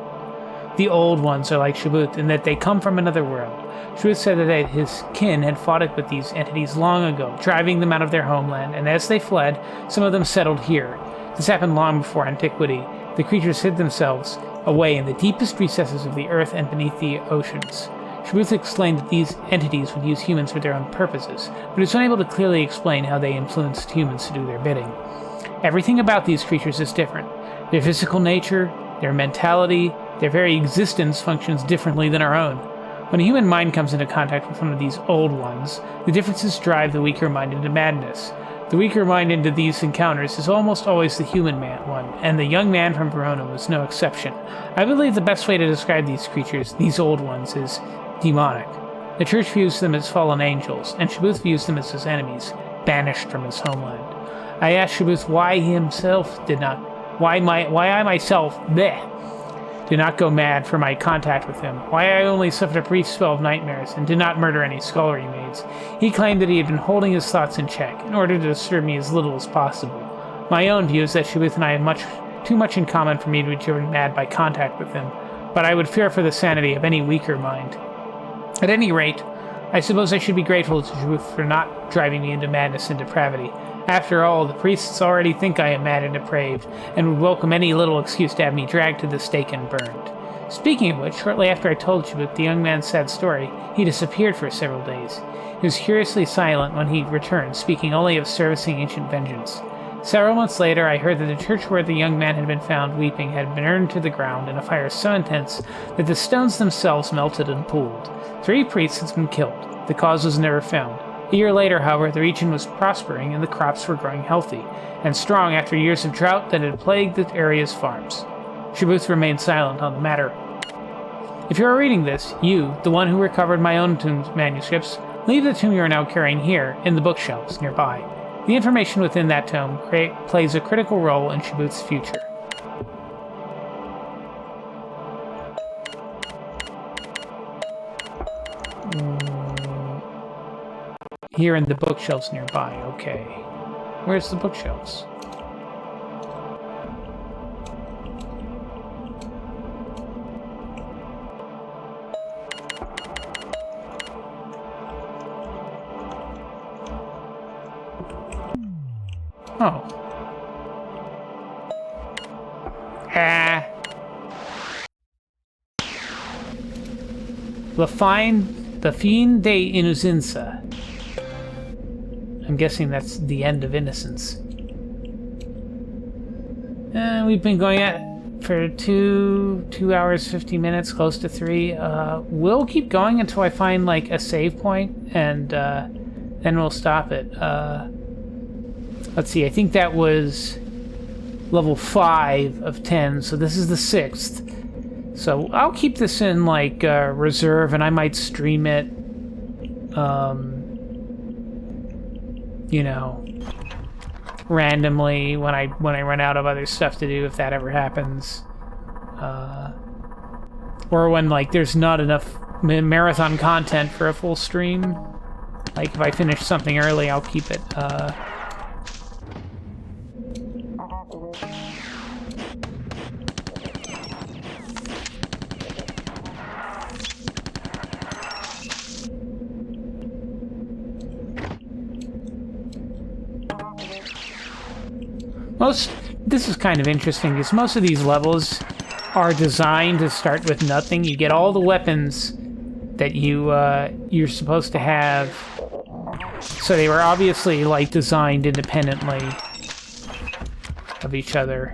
The Old Ones are like Shabuth in that they come from another world. Shabuth said that his kin had fought with these entities long ago, driving them out of their homeland, and as they fled, some of them settled here. This happened long before antiquity. The creatures hid themselves away in the deepest recesses of the earth and beneath the oceans. Shabuth explained that these entities would use humans for their own purposes, but is unable to clearly explain how they influenced humans to do their bidding. Everything about these creatures is different. Their physical nature, their mentality, their very existence functions differently than our own. When a human mind comes into contact with one of these Old Ones, the differences drive the weaker mind into madness. The weaker mind into these encounters is almost always the human one, and the young man from Verona was no exception. I believe the best way to describe these creatures, these Old Ones, is demonic. The Church views them as fallen angels, and Shabuth views them as his enemies, banished from his homeland. I asked Shabuth why I myself did not go mad for my contact with him, why I only suffered a brief spell of nightmares and did not murder any scullery maids. He claimed that he had been holding his thoughts in check, in order to disturb me as little as possible. My own view is that Shabuth and I have too much in common for me to be driven mad by contact with him, but I would fear for the sanity of any weaker mind. At any rate, I suppose I should be grateful to Shabuth for not driving me into madness and depravity. After all, the priests already think I am mad and depraved, and would welcome any little excuse to have me dragged to the stake and burned. Speaking of which, shortly after I told Shabuth the young man's sad story, he disappeared for several days. He was curiously silent when he returned, speaking only of servicing ancient vengeance. Several months later, I heard that the church where the young man had been found weeping had been burned to the ground in a fire so intense that the stones themselves melted and pooled. 3 priests had been killed. The cause was never found. A year later, however, the region was prospering and the crops were growing healthy and strong after years of drought that had plagued the area's farms. Shabuth remained silent on the matter. If you are reading this, you, the one who recovered my own tomb's manuscripts, leave the tomb you are now carrying here in the bookshelves nearby. The information within that tome plays a critical role in Shabuth's future. Here in the bookshelves nearby. Okay. Where's the bookshelves? Oh. Ah. The fin de innocenza. I'm guessing that's the end of innocence. We've been going at for 2 hours 50 minutes, close to 3. We'll keep going until I find like a save point, and then we'll stop it. Let's see. I think that was level 5 of 10, so this is the 6th. So I'll keep this in like reserve, and I might stream it. You know, randomly when I run out of other stuff to do, if that ever happens, or when like there's not enough marathon content for a full stream. Like if I finish something early, I'll keep it. This is kind of interesting because most of these levels are designed to start with nothing. You get all the weapons that you're supposed to have. So they were obviously like designed independently of each other,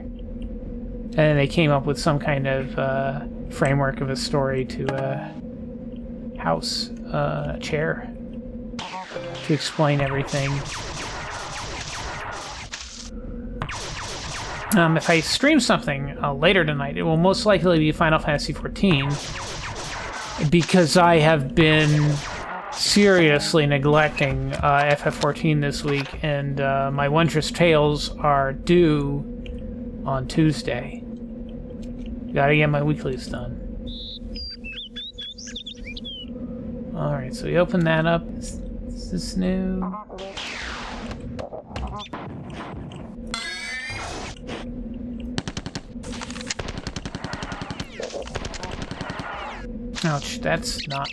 and they came up with some kind of framework of a story to house a chair to explain everything. If I stream something later tonight, it will most likely be Final Fantasy XIV, because I have been seriously neglecting FF14 this week, and my Wondrous Tales are due on Tuesday. Gotta get my weeklies done. Alright, so we open that up. Is this new? Ouch, that's not...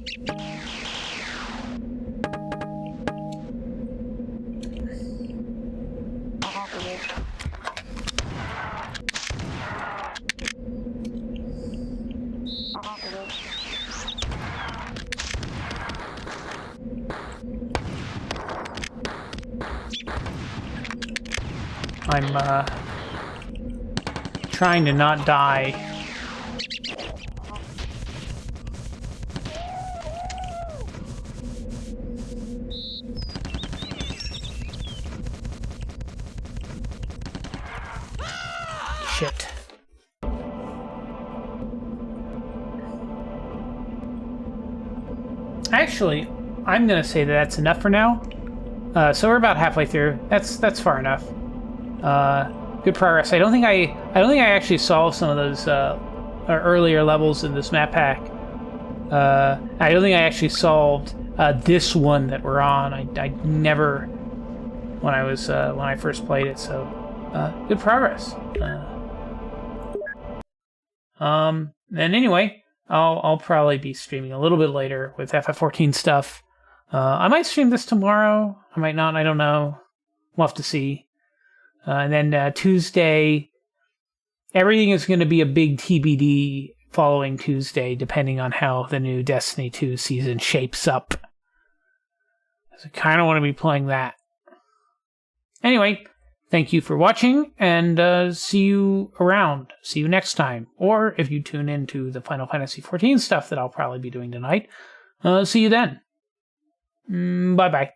I'm trying to not die. Shit. Actually, I'm gonna say that that's enough for now. So we're about halfway through. That's far enough. Good progress. I don't think I actually solved some of those earlier levels in this map pack. I don't think I actually solved this one that we're on. I never, when I first played it. So good progress. And anyway, I'll probably be streaming a little bit later with FF14 stuff. I might stream this tomorrow. I might not. I don't know. We'll have to see. And then Tuesday, everything is going to be a big TBD following Tuesday, depending on how the new Destiny 2 season shapes up. So I kind of want to be playing that. Anyway, thank you for watching, and see you around. See you next time. Or if you tune into the Final Fantasy XIV stuff that I'll probably be doing tonight, see you then. Bye-bye.